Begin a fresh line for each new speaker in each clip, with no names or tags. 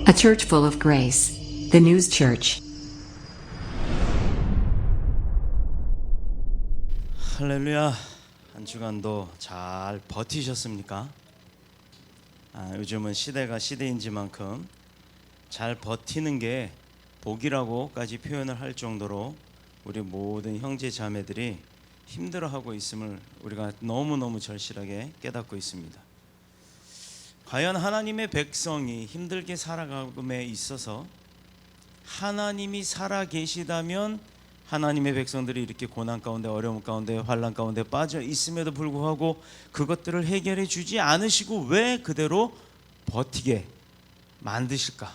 A church full of grace. The News Church.
할렐루야. 한 주간도 잘 버티셨습니까? 요즘은 시대가 시대인지만큼 잘 버티는 게 복이라고까지 표현을 할 정도로 우리 모든 형제 자매들이 힘들어하고 있음을 우리가 너무너무 절실하게 깨닫고 있습니다. 과연 하나님의 백성이 힘들게 살아감에 있어서 하나님이 살아 계시다면 하나님의 백성들이 이렇게 고난 가운데, 어려움 가운데, 환난 가운데 빠져 있음에도 불구하고 그것들을 해결해 주지 않으시고 왜 그대로 버티게 만드실까?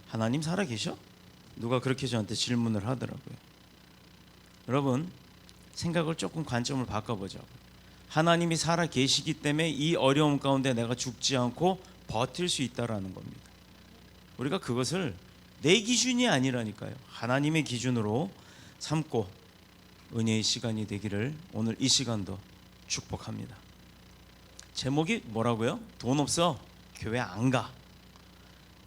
하나님 살아 계셔? 누가 그렇게 저한테 질문을 하더라고요. 여러분, 생각을 조금 관점을 바꿔보자고. 하나님이 살아 계시기 때문에 이 어려움 가운데 내가 죽지 않고 버틸 수 있다라는 겁니다. 우리가 그것을 내 기준이 아니라니까요. 하나님의 기준으로 삼고 은혜의 시간이 되기를 오늘 이 시간도 축복합니다. 제목이 뭐라고요? 돈 없어 교회 안 가.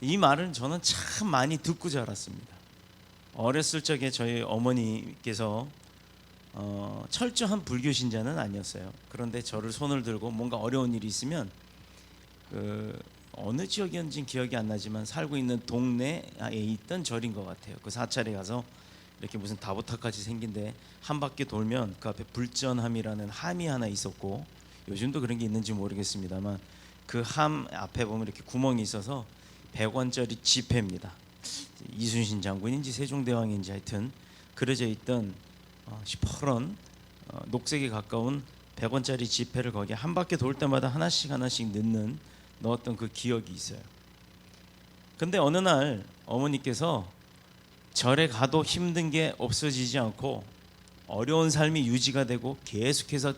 이 말은 저는 참 많이 듣고 자랐습니다. 어렸을 적에 저희 어머니께서 철저한 불교 신자는 아니었어요. 그런데 저를 손을 들고 뭔가 어려운 일이 있으면 어느 지역이었는지 기억이 안 나지만 살고 있는 동네에 있던 절인 것 같아요. 그 사찰에 가서 이렇게 무슨 다보타같이 생긴데 한 바퀴 돌면 그 앞에 불전함이라는 함이 하나 있었고, 요즘도 그런 게 있는지 모르겠습니다만 그 함 앞에 보면 이렇게 구멍이 있어서 100원짜리 지폐입니다. 이순신 장군인지 세종대왕인지 하여튼 그려져 있던 시퍼런 녹색에 가까운 100원짜리 지폐를 거기에 한 바퀴 돌 때마다 하나씩 넣었던 그 기억이 있어요. 근데 어느 날 어머니께서 절에 가도 힘든 게 없어지지 않고 어려운 삶이 유지가 되고 계속해서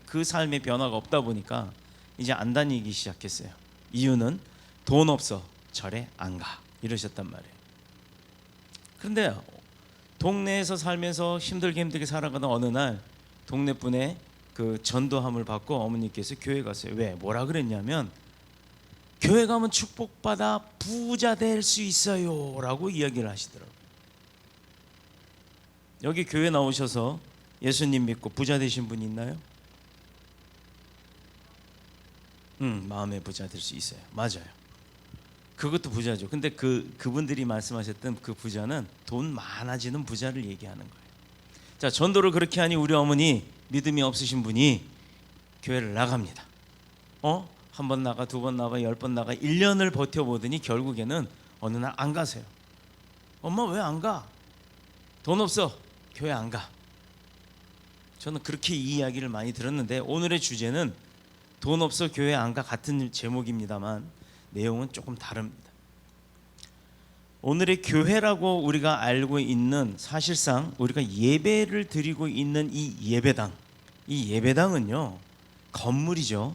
그 삶의 변화가 없다 보니까 이제 안 다니기 시작했어요. 이유는 돈 없어 절에 안 가 이러셨단 말이에요. 그런데 동네에서 살면서 힘들게 살아가던 어느 날 동네 분의 그 전도함을 받고 어머니께서 교회 갔어요. 왜? 뭐라 그랬냐면 교회 가면 축복받아 부자 될 수 있어요 라고 이야기를 하시더라고요. 여기 교회 나오셔서 예수님 믿고 부자 되신 분 있나요? 마음의 부자 될 수 있어요. 맞아요. 그것도 부자죠. 근데 그분들이 말씀하셨던 그 부자는 돈 많아지는 부자를 얘기하는 거예요. 자, 전도를 그렇게 하니 우리 어머니 믿음이 없으신 분이 교회를 나갑니다. 한 번 나가, 두 번 나가, 10번 나가, 1년을 버텨보더니 결국에는 어느 날 안 가세요. 엄마 왜 안 가? 돈 없어 교회 안 가. 저는 그렇게 이 이야기를 많이 들었는데 오늘의 주제는 돈 없어 교회 안 가 같은 제목입니다만 내용은 조금 다릅니다. 오늘의 교회라고 우리가 알고 있는, 사실상 우리가 예배를 드리고 있는 이 예배당은요 건물이죠.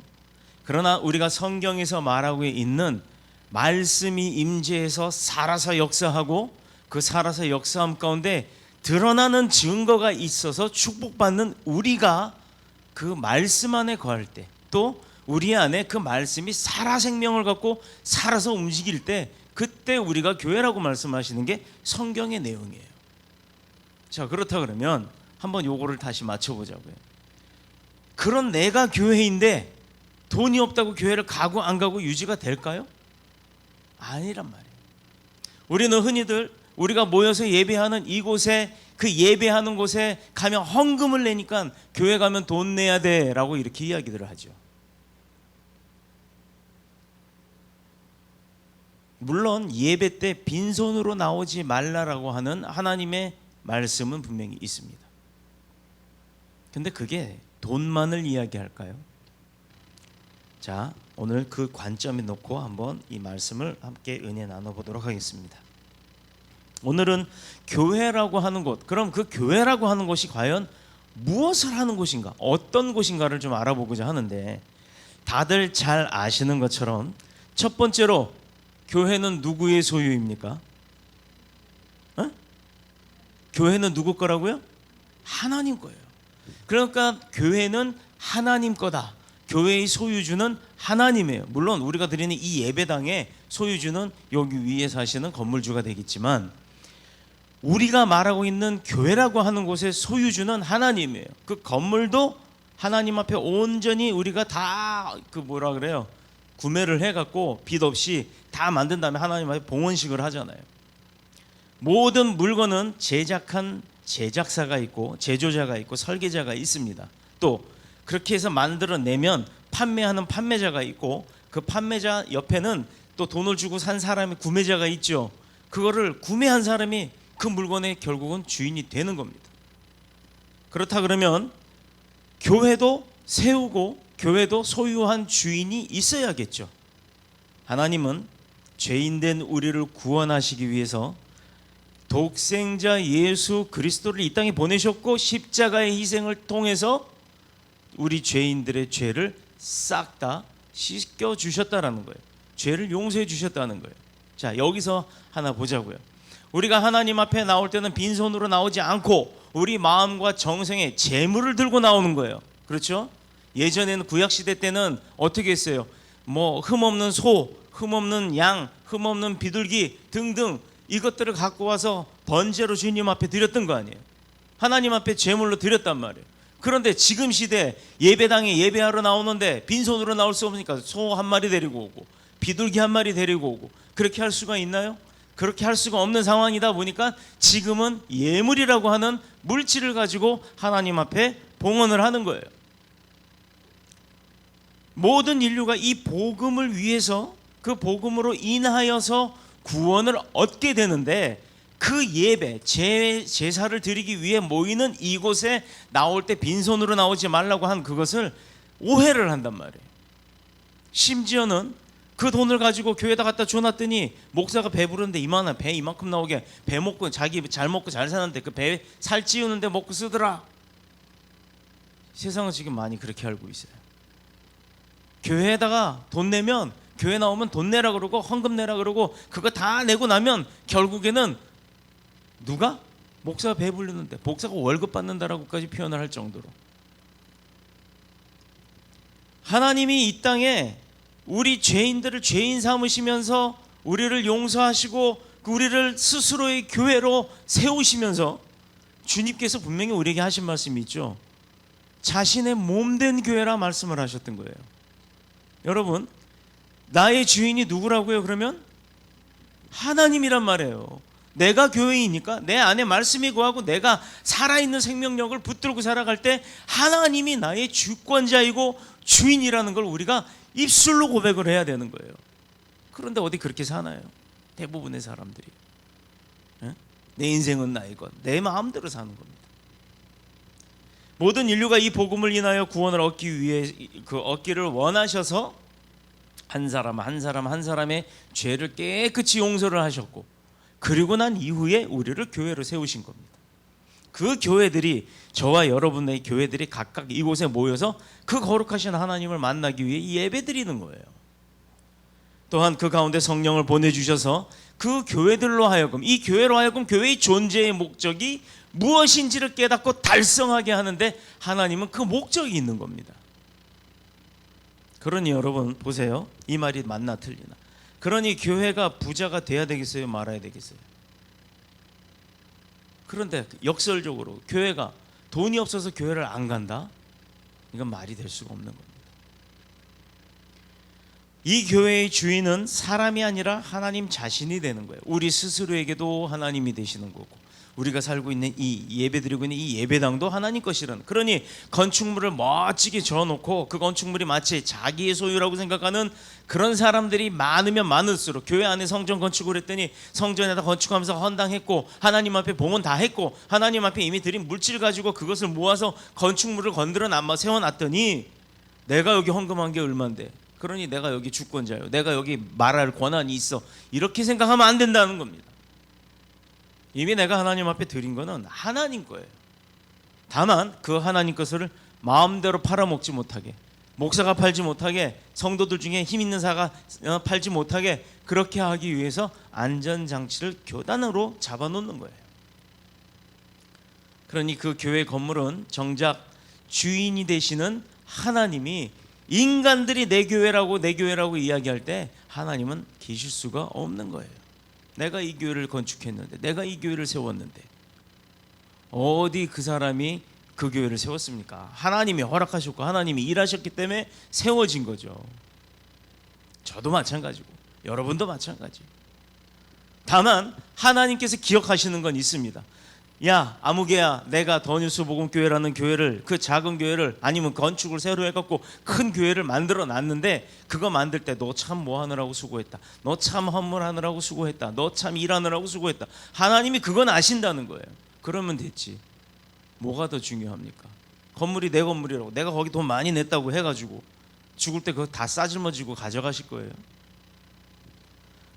그러나 우리가 성경에서 말하고 있는 말씀이 임재해서 살아서 역사하고 그 살아서 역사함 가운데 드러나는 증거가 있어서 축복받는 우리가 그 말씀 안에 거할 때, 또 우리 안에 그 말씀이 살아 생명을 갖고 살아서 움직일 때, 그때 우리가 교회라고 말씀하시는 게 성경의 내용이에요. 자, 그렇다 그러면 한번 요거를 다시 맞춰보자고요. 그런 내가 교회인데 돈이 없다고 교회를 가고 안 가고 유지가 될까요? 아니란 말이에요. 우리는 흔히들 우리가 모여서 예배하는 이곳에, 그 예배하는 곳에 가면 헌금을 내니까 교회 가면 돈 내야 돼 라고 이렇게 이야기들을 하죠. 물론 예배 때 빈손으로 나오지 말라라고 하는 하나님의 말씀은 분명히 있습니다. 근데 그게 돈만을 이야기할까요? 자, 오늘 그 관점에 놓고 한번 이 말씀을 함께 은혜 나눠보도록 하겠습니다. 오늘은 교회라고 하는 곳, 그럼 그 교회라고 하는 곳이 과연 무엇을 하는 곳인가, 어떤 곳인가를 좀 알아보고자 하는데, 다들 잘 아시는 것처럼 첫 번째로 교회는 누구의 소유입니까? 교회는 누구 거라고요? 하나님 거예요. 그러니까 교회는 하나님 거다. 교회의 소유주는 하나님이에요. 물론 우리가 드리는 이 예배당의 소유주는 여기 위에 사시는 건물주가 되겠지만, 우리가 말하고 있는 교회라고 하는 곳의 소유주는 하나님이에요. 그 건물도 하나님 앞에 온전히 우리가 다 구매를 해갖고 빚 없이 다 만든 다음에 하나님 앞에 봉헌식을 하잖아요. 모든 물건은 제작한 제작사가 있고 제조자가 있고 설계자가 있습니다. 또 그렇게 해서 만들어내면 판매하는 판매자가 있고, 그 판매자 옆에는 또 돈을 주고 산 사람이 구매자가 있죠. 그거를 구매한 사람이 그 물건의 결국은 주인이 되는 겁니다. 그렇다 그러면 교회도 세우고 교회도 소유한 주인이 있어야겠죠. 하나님은 죄인된 우리를 구원하시기 위해서 독생자 예수 그리스도를 이 땅에 보내셨고, 십자가의 희생을 통해서 우리 죄인들의 죄를 싹 다 씻겨 주셨다라는 거예요. 죄를 용서해 주셨다는 거예요. 자, 여기서 하나 보자고요. 우리가 하나님 앞에 나올 때는 빈손으로 나오지 않고 우리 마음과 정성에 재물을 들고 나오는 거예요. 그렇죠? 예전에는 구약시대 때는 어떻게 했어요? 흠없는 소, 흠없는 양, 흠없는 비둘기 등등 이것들을 갖고 와서 번제로 주님 앞에 드렸던 거 아니에요. 하나님 앞에 제물로 드렸단 말이에요. 그런데 지금 시대 예배당에 예배하러 나오는데 빈손으로 나올 수 없으니까 소 한 마리 데리고 오고 비둘기 한 마리 데리고 오고, 그렇게 할 수가 있나요? 그렇게 할 수가 없는 상황이다 보니까 지금은 예물이라고 하는 물질을 가지고 하나님 앞에 봉헌을 하는 거예요. 모든 인류가 이 복음을 위해서, 그 복음으로 인하여서 구원을 얻게 되는데, 그 예배, 제사를 드리기 위해 모이는 이곳에 나올 때 빈손으로 나오지 말라고 한 그것을 오해를 한단 말이에요. 심지어는 그 돈을 가지고 교회에다 갖다 줘놨더니 목사가 배부른데 이만한 배 이만큼 나오게, 배 먹고 자기 잘 먹고 잘 사는데 그 배 살 찌우는데 먹고 쓰더라. 세상은 지금 많이 그렇게 알고 있어요. 교회에다가 돈 내면, 교회 나오면 돈 내라 그러고 헌금 내라 그러고, 그거 다 내고 나면 결국에는 누가? 목사가 배부르는데 목사가 월급 받는다라고까지 표현을 할 정도로, 하나님이 이 땅에 우리 죄인들을 죄인 삼으시면서 우리를 용서하시고 우리를 스스로의 교회로 세우시면서 주님께서 분명히 우리에게 하신 말씀이 있죠. 자신의 몸된 교회라 말씀을 하셨던 거예요. 여러분, 나의 주인이 누구라고요? 그러면 하나님이란 말이에요. 내가 교회이니까 내 안에 말씀이 거하고 내가 살아있는 생명력을 붙들고 살아갈 때 하나님이 나의 주권자이고 주인이라는 걸 우리가 입술로 고백을 해야 되는 거예요. 그런데 어디 그렇게 사나요? 대부분의 사람들이. 내 인생은 나의 것, 내 마음대로 사는 겁니다. 모든 인류가 이 복음을 인하여 구원을 얻기 위해 얻기를 원하셔서 한 사람 한 사람의 죄를 깨끗이 용서를 하셨고, 그리고 난 이후에 우리를 교회로 세우신 겁니다. 그 교회들이, 저와 여러분의 교회들이 각각 이곳에 모여서 그 거룩하신 하나님을 만나기 위해 예배 드리는 거예요. 또한 그 가운데 성령을 보내주셔서 그 교회들로 하여금, 이 교회로 하여금 교회의 존재의 목적이 무엇인지를 깨닫고 달성하게 하는데 하나님은 그 목적이 있는 겁니다. 그러니 여러분 보세요. 이 말이 맞나 틀리나. 그러니 교회가 부자가 돼야 되겠어요? 말아야 되겠어요? 그런데 역설적으로 교회가 돈이 없어서 교회를 안 간다? 이건 말이 될 수가 없는 겁니다. 이 교회의 주인은 사람이 아니라 하나님 자신이 되는 거예요. 우리 스스로에게도 하나님이 되시는 거고, 우리가 살고 있는 이 예배드리고 있는 이 예배당도 하나님 것이라는. 그러니 건축물을 멋지게 지어놓고 그 건축물이 마치 자기의 소유라고 생각하는 그런 사람들이 많으면 많을수록, 교회 안에 성전 건축을 했더니 성전에다 건축하면서 헌당했고 하나님 앞에 봉헌 다 했고 하나님 앞에 이미 드린 물질 가지고 그것을 모아서 건축물을 건드려 세워놨더니 내가 여기 헌금한 게 얼만데, 그러니 내가 여기 주권자요, 내가 여기 말할 권한이 있어, 이렇게 생각하면 안 된다는 겁니다. 이미 내가 하나님 앞에 드린 거는 하나님 거예요. 다만 그 하나님 것을 마음대로 팔아먹지 못하게, 목사가 팔지 못하게, 성도들 중에 힘 있는 사가 팔지 못하게, 그렇게 하기 위해서 안전장치를 교단으로 잡아놓는 거예요. 그러니 그 교회 건물은 정작 주인이 되시는 하나님이 인간들이 내 교회라고 이야기할 때 하나님은 계실 수가 없는 거예요. 내가 이 교회를 건축했는데, 내가 이 교회를 세웠는데 어디 그 사람이 그 교회를 세웠습니까? 하나님이 허락하셨고 하나님이 일하셨기 때문에 세워진 거죠. 저도 마찬가지고 여러분도 마찬가지. 다만 하나님께서 기억하시는 건 있습니다. 야, 아무개야, 내가 더뉴스 복음교회라는 교회를, 그 작은 교회를, 아니면 건축을 새로 해갖고 큰 교회를 만들어 놨는데, 그거 만들 때 너 참 뭐 하느라고 수고했다, 너 참 헌물하느라고 수고했다, 너 참 일하느라고 수고했다. 하나님이 그건 아신다는 거예요. 그러면 됐지. 뭐가 더 중요합니까? 건물이 내 건물이라고, 내가 거기 돈 많이 냈다고 해가지고 죽을 때 그거 다 싸질머지고 가져가실 거예요.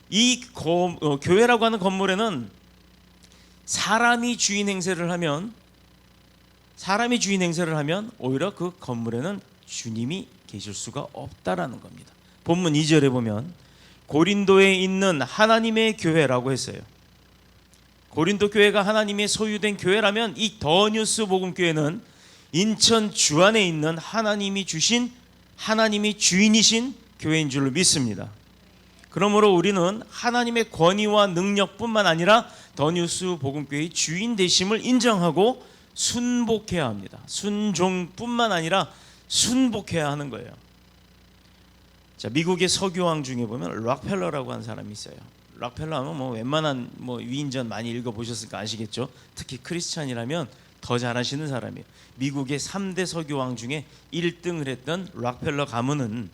이 교회라고 하는 건물에는 사람이 주인 행세를 하면 오히려 그 건물에는 주님이 계실 수가 없다라는 겁니다. 본문 2절에 보면 고린도에 있는 하나님의 교회라고 했어요. 고린도 교회가 하나님의 소유된 교회라면 이 더뉴스 복음교회는 인천 주안에 있는 하나님이 주인이신 교회인 줄로 믿습니다. 그러므로 우리는 하나님의 권위와 능력뿐만 아니라 더뉴스 복음교회의 주인 되심을 인정하고 순복해야 합니다. 순종뿐만 아니라 순복해야 하는 거예요. 자, 미국의 석유왕 중에 보면 록펠러라고 하는 사람이 있어요. 록펠러 하면 뭐 웬만한 위인전 많이 읽어보셨으니까 아시겠죠. 특히 크리스찬이라면 더 잘 아시는 사람이에요. 미국의 3대 석유왕 중에 1등을 했던 록펠러 가문은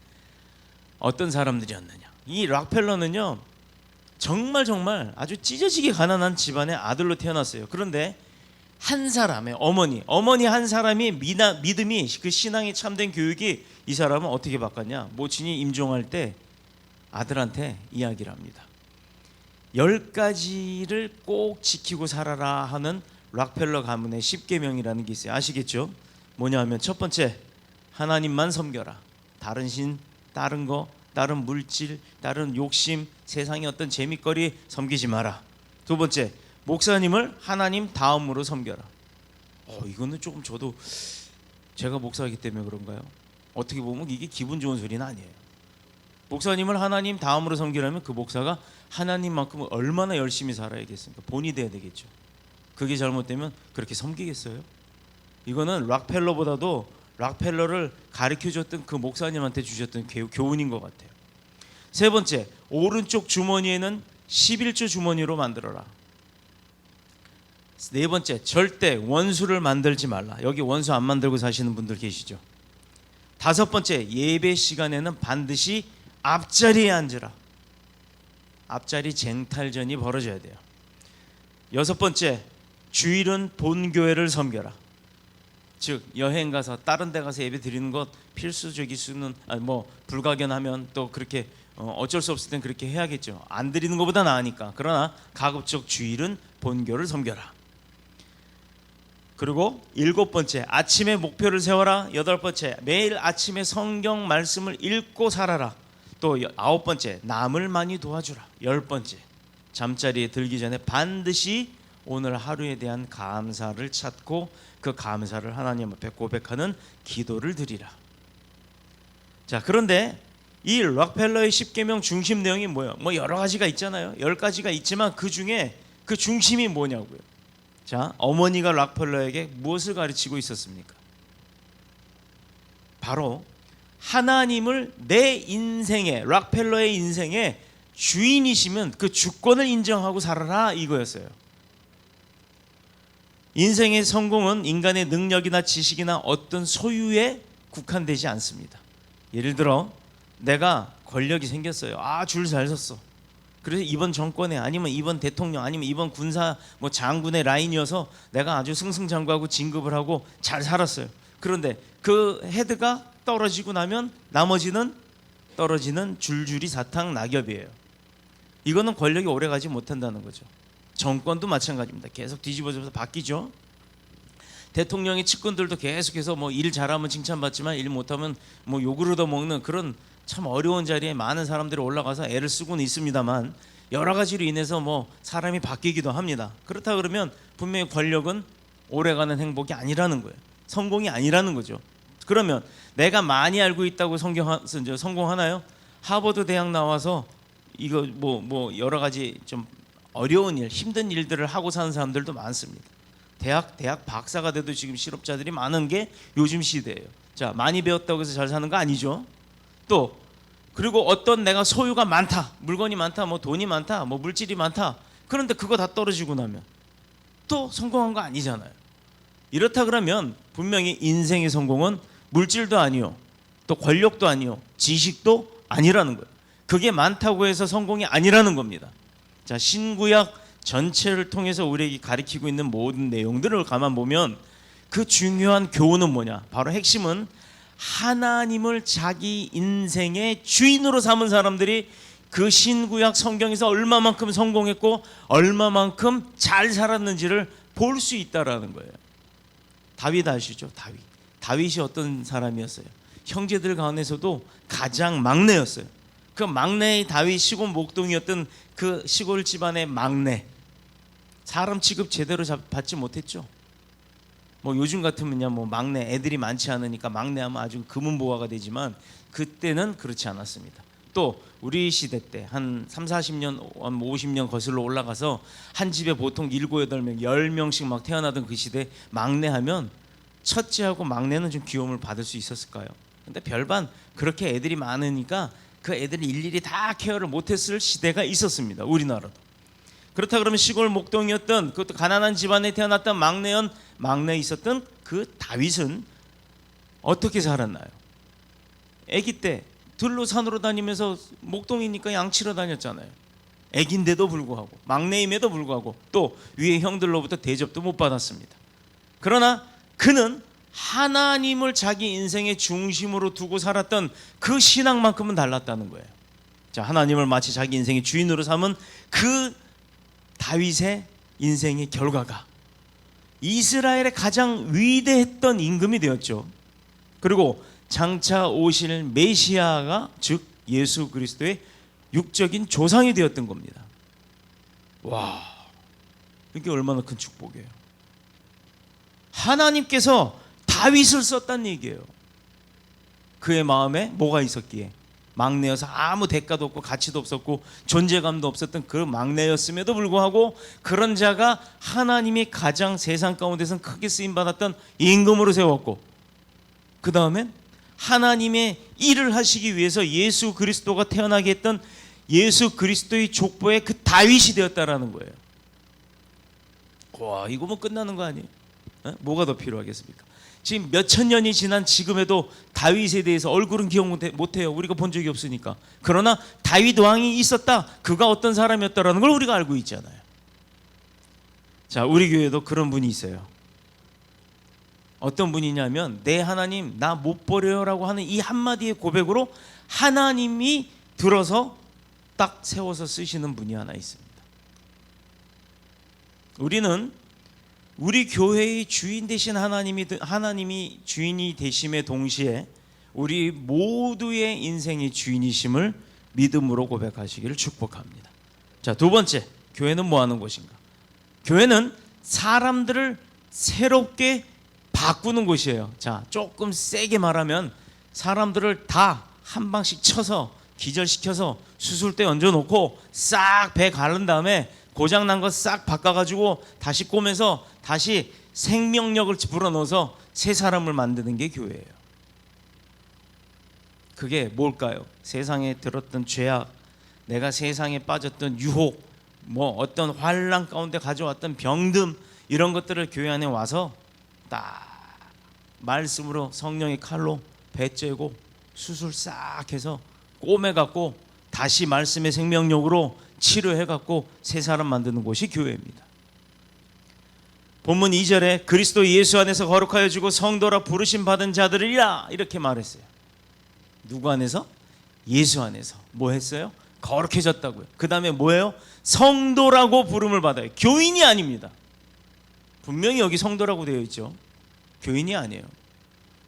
어떤 사람들이었느냐. 이 록펠러는요, 정말 아주 찢어지게 가난한 집안의 아들로 태어났어요. 그런데 한 사람의 어머니 한 사람이 믿음이, 그 신앙이 참된 교육이 이 사람은 어떻게 바꿨냐. 모친이 임종할 때 아들한테 이야기를 합니다. 10가지를 꼭 지키고 살아라 하는 록펠러 가문의 10계명이라는 게 있어요. 아시겠죠? 뭐냐 하면 첫 번째, 하나님만 섬겨라. 다른 신, 다른 거, 다른 물질, 다른 욕심, 세상의 어떤 재미거리 섬기지 마라. 두 번째, 목사님을 하나님 다음으로 섬겨라. 이거는 조금 저도 제가 목사이기 때문에 그런가요? 어떻게 보면 이게 기분 좋은 소리는 아니에요. 목사님을 하나님 다음으로 섬기려면 그 목사가 하나님만큼 얼마나 열심히 살아야겠습니까? 본이 돼야 되겠죠. 그게 잘못되면 그렇게 섬기겠어요? 이거는 록펠러보다도 록펠러를 가르쳐줬던 그 목사님한테 주셨던 교훈인 것 같아요. 세 번째, 오른쪽 주머니에는 11조 주머니로 만들어라. 네 번째, 절대 원수를 만들지 말라. 여기 원수 안 만들고 사시는 분들 계시죠? 다섯 번째, 예배 시간에는 반드시 앞자리에 앉으라. 앞자리 쟁탈전이 벌어져야 돼요. 여섯 번째, 주일은 본교회를 섬겨라. 즉 여행 가서 다른 데 가서 예배 드리는 것 필수적일 수는 불가견하면 또 그렇게 어쩔 수 없을 땐 그렇게 해야겠죠. 안 드리는 것보다 나으니까. 그러나 가급적 주일은 본교를 섬겨라. 그리고 일곱 번째, 아침에 목표를 세워라. 여덟 번째, 매일 아침에 성경 말씀을 읽고 살아라. 또 아홉 번째, 남을 많이 도와주라. 열 번째, 잠자리에 들기 전에 반드시 오늘 하루에 대한 감사를 찾고 그 감사를 하나님 앞에 고백하는 기도를 드리라. 자, 그런데 이 록펠러의 10계명 중심 내용이 뭐예요? 여러 가지가 있잖아요. 10가지가 있지만 그 중에 그 중심이 뭐냐고요. 자, 어머니가 록펠러에게 무엇을 가르치고 있었습니까? 바로 하나님을 내 인생에, 록펠러의 인생에 주인이시면 그 주권을 인정하고 살아라, 이거였어요. 인생의 성공은 인간의 능력이나 지식이나 어떤 소유에 국한되지 않습니다. 예를 들어 내가 권력이 생겼어요. 줄 잘 섰어. 그래서 이번 정권에, 아니면 이번 대통령, 아니면 이번 군사 장군의 라인이어서 내가 아주 승승장구하고 진급을 하고 잘 살았어요. 그런데 그 헤드가 떨어지고 나면 나머지는 떨어지는 줄줄이 사탕 낙엽이에요. 이거는 권력이 오래가지 못한다는 거죠. 정권도 마찬가지입니다. 계속 뒤집어져서 바뀌죠. 대통령의 측근들도 계속해서 일 잘하면 칭찬받지만 일 못하면 욕을 얻어먹는 그런 참 어려운 자리에 많은 사람들이 올라가서 애를 쓰고는 있습니다만, 여러 가지로 인해서 사람이 바뀌기도 합니다. 그렇다 그러면 분명히 권력은 오래가는 행복이 아니라는 거예요. 성공이 아니라는 거죠. 그러면 내가 많이 알고 있다고 성공하나요? 하버드 대학 나와서 이거 뭐 여러 가지 좀 어려운 일, 힘든 일들을 하고 사는 사람들도 많습니다. 대학 박사가 돼도 지금 실업자들이 많은 게 요즘 시대예요. 자, 많이 배웠다고 해서 잘 사는 거 아니죠. 또 그리고 어떤 내가 소유가 많다, 물건이 많다, 뭐 돈이 많다, 뭐 물질이 많다. 그런데 그거 다 떨어지고 나면 또 성공한 거 아니잖아요. 이렇다 그러면 분명히 인생의 성공은 물질도 아니요, 또 권력도 아니요, 지식도 아니라는 거예요. 그게 많다고 해서 성공이 아니라는 겁니다. 자, 신구약 전체를 통해서 우리에게 가르치고 있는 모든 내용들을 가만 보면 그 중요한 교훈은 뭐냐? 바로 핵심은 하나님을 자기 인생의 주인으로 삼은 사람들이 그 신구약 성경에서 얼마만큼 성공했고 얼마만큼 잘 살았는지를 볼 수 있다라는 거예요. 다윗 아시죠? 다윗이 어떤 사람이었어요? 형제들 가운데서도 가장 막내였어요. 그 막내의 다윗, 시골 목동이었던 그 시골 집안의 막내, 사람 취급 제대로 받지 못했죠. 뭐 요즘 같으면요, 뭐 막내 애들이 많지 않으니까 막내하면 아주 금은보화가 되지만 그때는 그렇지 않았습니다. 또 우리 시대 때 한 30-40년, 50년 거슬러 올라가서 한 집에 보통 7, 8명, 10명씩 막 태어나던 그 시대, 막내하면 첫째하고 막내는 좀 귀여움을 받을 수 있었을까요? 근데 별반 그렇게 애들이 많으니까 그 애들이 일일이 다 케어를 못했을 시대가 있었습니다. 우리나라도. 그렇다 그러면 시골 목동이었던, 그것도 가난한 집안에 태어났던 막내에 있었던 그 다윗은 어떻게 살았나요? 아기 때 들로 산으로 다니면서 목동이니까 양치러 다녔잖아요. 아기인데도 불구하고, 막내임에도 불구하고, 또 위에 형들로부터 대접도 못 받았습니다. 그러나 그는 하나님을 자기 인생의 중심으로 두고 살았던 그 신앙만큼은 달랐다는 거예요. 자, 하나님을 마치 자기 인생의 주인으로 삼은 그 다윗의 인생의 결과가 이스라엘의 가장 위대했던 임금이 되었죠. 그리고 장차 오실 메시아가, 즉 예수 그리스도의 육적인 조상이 되었던 겁니다. 와, 이게 얼마나 큰 축복이에요. 하나님께서 다윗을 썼다는 얘기예요. 그의 마음에 뭐가 있었기에? 막내여서 아무 대가도 없고 가치도 없었고 존재감도 없었던 그 막내였음에도 불구하고 그런 자가 하나님이 가장 세상 가운데서 크게 쓰임받았던 임금으로 세웠고, 그 다음엔 하나님의 일을 하시기 위해서 예수 그리스도가 태어나게 했던 예수 그리스도의 족보의 그 다윗이 되었다라는 거예요. 와, 이거 뭐 끝나는 거 아니에요? 뭐가 더 필요하겠습니까? 지금 몇천 년이 지난 지금에도 다윗에 대해서 얼굴은 기억 못해요. 우리가 본 적이 없으니까. 그러나 다윗 왕이 있었다, 그가 어떤 사람이었다라는 걸 우리가 알고 있잖아요. 자, 우리 교회도 그런 분이 있어요. 어떤 분이냐면, 내 하나님 나 못 버려요라고 하는 이 한마디의 고백으로 하나님이 들어서 딱 세워서 쓰시는 분이 하나 있습니다. 우리는 우리 교회의 주인 되신 하나님이 주인이 되심에 동시에 우리 모두의 인생의 주인이심을 믿음으로 고백하시기를 축복합니다. 자, 두 번째, 교회는 뭐 하는 곳인가? 교회는 사람들을 새롭게 바꾸는 곳이에요. 자, 조금 세게 말하면 사람들을 다 한 방씩 쳐서 기절시켜서 수술대 얹어놓고 싹 배 가른 다음에 고장난 거 싹 바꿔가지고 다시 꼬매서 다시 생명력을 불어넣어서 새 사람을 만드는 게 교회예요. 그게 뭘까요? 세상에 들었던 죄악, 내가 세상에 빠졌던 유혹, 뭐 어떤 환난 가운데 가져왔던 병듦, 이런 것들을 교회 안에 와서 딱 말씀으로 성령의 칼로 배째고 수술 싹 해서 꼬매갖고 다시 말씀의 생명력으로 치료해갖고 새 사람 만드는 곳이 교회입니다. 본문 2절에 그리스도 예수 안에서 거룩하여 주고 성도라 부르심 받은 자들이라 이렇게 말했어요. 누구 안에서? 예수 안에서. 뭐 했어요? 거룩해졌다고요. 그 다음에 뭐예요? 성도라고 부름을 받아요. 교인이 아닙니다. 분명히 여기 성도라고 되어 있죠. 교인이 아니에요.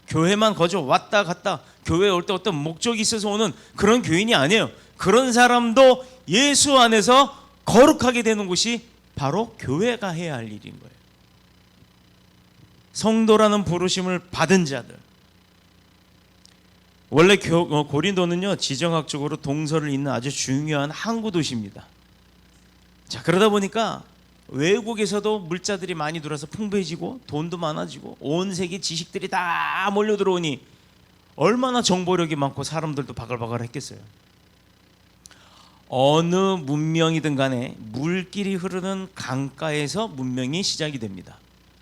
교회만 거저 왔다 갔다 교회에 올 때 어떤 목적이 있어서 오는 그런 교인이 아니에요. 그런 사람도 예수 안에서 거룩하게 되는 곳이 바로 교회가 해야 할 일인 거예요. 성도라는 부르심을 받은 자들, 원래 고린도는요 지정학적으로 동서를 잇는 아주 중요한 항구 도시입니다. 자, 그러다 보니까 외국에서도 물자들이 많이 들어와서 풍부해지고 돈도 많아지고 온 세계 지식들이 다 몰려 들어오니 얼마나 정보력이 많고 사람들도 바글바글 했겠어요. 어느 문명이든 간에 물길이 흐르는 강가에서 문명이 시작이 됩니다.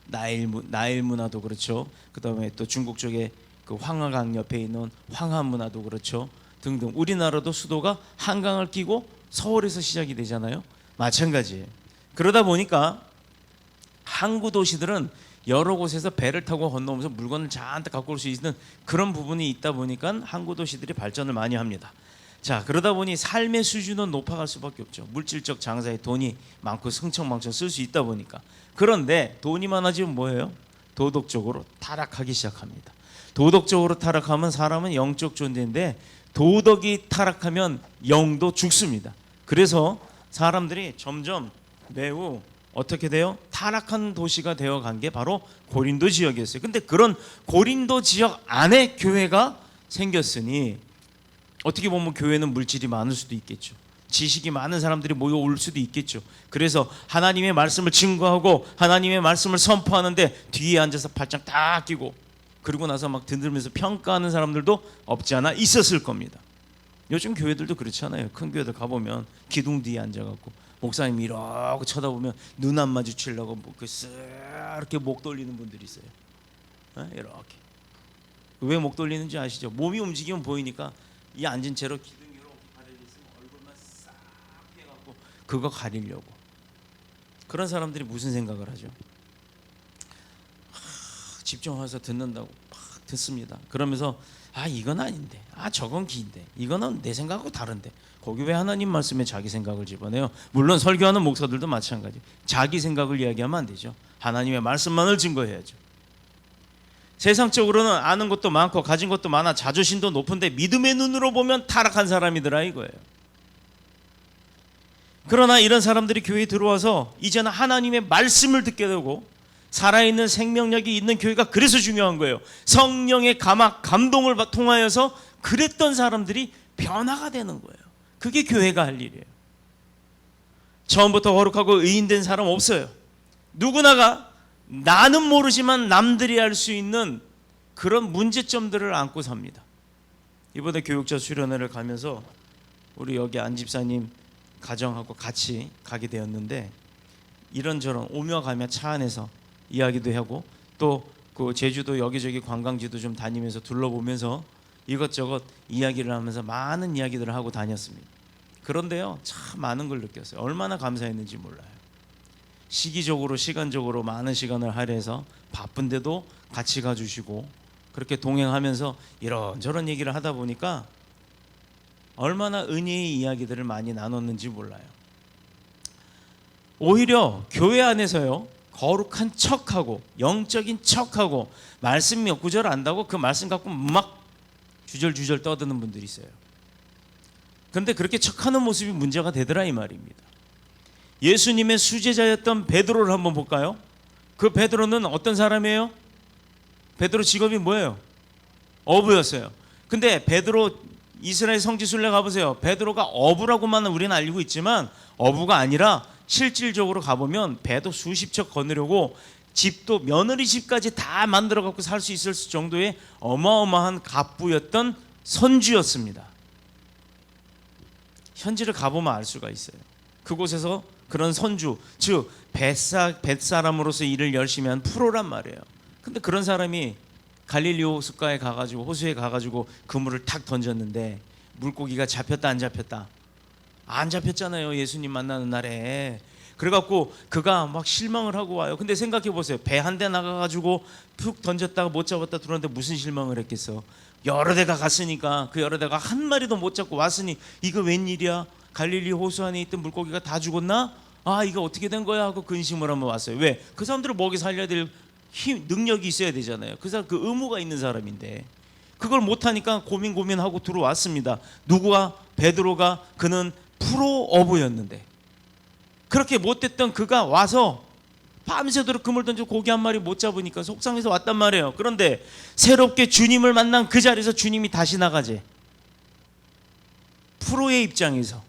나일 문화도 그렇죠. 그다음에 또 중국 쪽에 그 황하강 옆에 있는 황하 문화도 그렇죠. 등등. 우리나라도 수도가 한강을 끼고 서울에서 시작이 되잖아요. 마찬가지예요. 그러다 보니까 항구 도시들은 여러 곳에서 배를 타고 건너오면서 물건을 잔뜩 갖고 올 수 있는 그런 부분이 있다 보니까 항구 도시들이 발전을 많이 합니다. 자, 그러다 보니 삶의 수준은 높아갈 수밖에 없죠. 물질적 장사에 돈이 많고 승청망청 쓸 수 있다 보니까. 그런데 돈이 많아지면 뭐예요? 도덕적으로 타락하기 시작합니다. 도덕적으로 타락하면 사람은 영적 존재인데 도덕이 타락하면 영도 죽습니다. 그래서 사람들이 점점 매우 어떻게 돼요? 타락한 도시가 되어간 게 바로 고린도 지역이었어요. 근데 그런 고린도 지역 안에 교회가 생겼으니 어떻게 보면 교회는 물질이 많을 수도 있겠죠. 지식이 많은 사람들이 모여올 수도 있겠죠. 그래서 하나님의 말씀을 증거하고 하나님의 말씀을 선포하는데 뒤에 앉아서 발짝 딱 끼고 그러고 나서 막 들으면서 평가하는 사람들도 없지 않아 있었을 겁니다. 요즘 교회들도 그렇잖아요. 큰 교회들 가보면 기둥 뒤에 앉아갖고 목사님이 이렇게 쳐다보면 눈 안 마주치려고 이렇게 목 돌리는 분들이 있어요. 이렇게. 왜 목 돌리는지 아시죠? 몸이 움직이면 보이니까 이 앉은 채로 기둥이 이렇게 가려져 있으면 얼굴만 싹 피해갖고 그거 가리려고. 그런 사람들이 무슨 생각을 하죠? 집중해서 듣는다고 막 듣습니다. 그러면서 이건 아닌데, 저건 긴데, 이거는 내 생각하고 다른데 거기 왜 하나님 말씀에 자기 생각을 집어내요? 물론 설교하는 목사들도 마찬가지. 자기 생각을 이야기하면 안 되죠. 하나님의 말씀만을 증거해야죠. 세상적으로는 아는 것도 많고 가진 것도 많아 자존심도 높은데 믿음의 눈으로 보면 타락한 사람이더라 이거예요. 그러나 이런 사람들이 교회에 들어와서 이제는 하나님의 말씀을 듣게 되고 살아있는 생명력이 있는 교회가 그래서 중요한 거예요. 성령의 감동을 통하여서 그랬던 사람들이 변화가 되는 거예요. 그게 교회가 할 일이에요. 처음부터 거룩하고 의인된 사람 없어요. 누구나가 나는 모르지만 남들이 알 수 있는 그런 문제점들을 안고 삽니다. 이번에 교육자 수련회를 가면서 우리 여기 안 집사님 가정하고 같이 가게 되었는데 이런저런 오며 가며 차 안에서 이야기도 하고 또 그 제주도 여기저기 관광지도 좀 다니면서 둘러보면서 이것저것 이야기를 하면서 많은 이야기들을 하고 다녔습니다. 그런데요, 참 많은 걸 느꼈어요. 얼마나 감사했는지 몰라요. 시기적으로 시간적으로 많은 시간을 할애해서 바쁜데도 같이 가주시고 그렇게 동행하면서 이런저런 얘기를 하다 보니까 얼마나 은혜의 이야기들을 많이 나눴는지 몰라요. 오히려 교회 안에서요, 거룩한 척하고 영적인 척하고 말씀 몇 구절 안다고 그 말씀 갖고 막 주절주절 떠드는 분들이 있어요. 그런데 그렇게 척하는 모습이 문제가 되더라 이 말입니다. 예수님의 수제자였던 베드로를 한번 볼까요? 그 베드로는 어떤 사람이에요? 베드로 직업이 뭐예요? 어부였어요. 근데 베드로 이스라엘 성지순례 가보세요. 베드로가 어부라고만 우리는 알고 있지만 어부가 아니라 실질적으로 가보면 배도 수십 척 거느려고 집도 며느리 집까지 다 만들어 갖고 살 수 있을 정도의 어마어마한 갑부였던 선주였습니다. 현지를 가보면 알 수가 있어요. 그곳에서 그런 선주, 즉 뱃사람으로서 일을 열심히 한 프로란 말이에요. 근데 그런 사람이 갈릴리 호숫가에 가가지고 호수에 가가지고 그물을 탁 던졌는데 물고기가 잡혔다 안 잡혔다? 안 잡혔잖아요. 예수님 만나는 날에. 그래갖고 그가 막 실망을 하고 와요. 근데 생각해 보세요. 배 한 대 나가가지고 푹 던졌다가 못 잡았다 들어왔는데 무슨 실망을 했겠어? 여러 대가 갔으니까 그 여러 대가 한 마리도 못 잡고 왔으니 이거 웬일이야? 갈릴리 호수 안에 있던 물고기가 다 죽었나? 이거 어떻게 된 거야? 하고 근심을 한번 왔어요. 왜? 그 사람들을 먹이 살려야 될 능력이 있어야 되잖아요. 그 사람 그 의무가 있는 사람인데 그걸 못하니까 고민하고 들어왔습니다. 누구가? 베드로가. 그는 프로 어부였는데 그렇게 못됐던 그가 와서 밤새도록 그물 던져 고기 한 마리 못 잡으니까 속상해서 왔단 말이에요. 그런데 새롭게 주님을 만난 그 자리에서 주님이 다시 나가지. 프로의 입장에서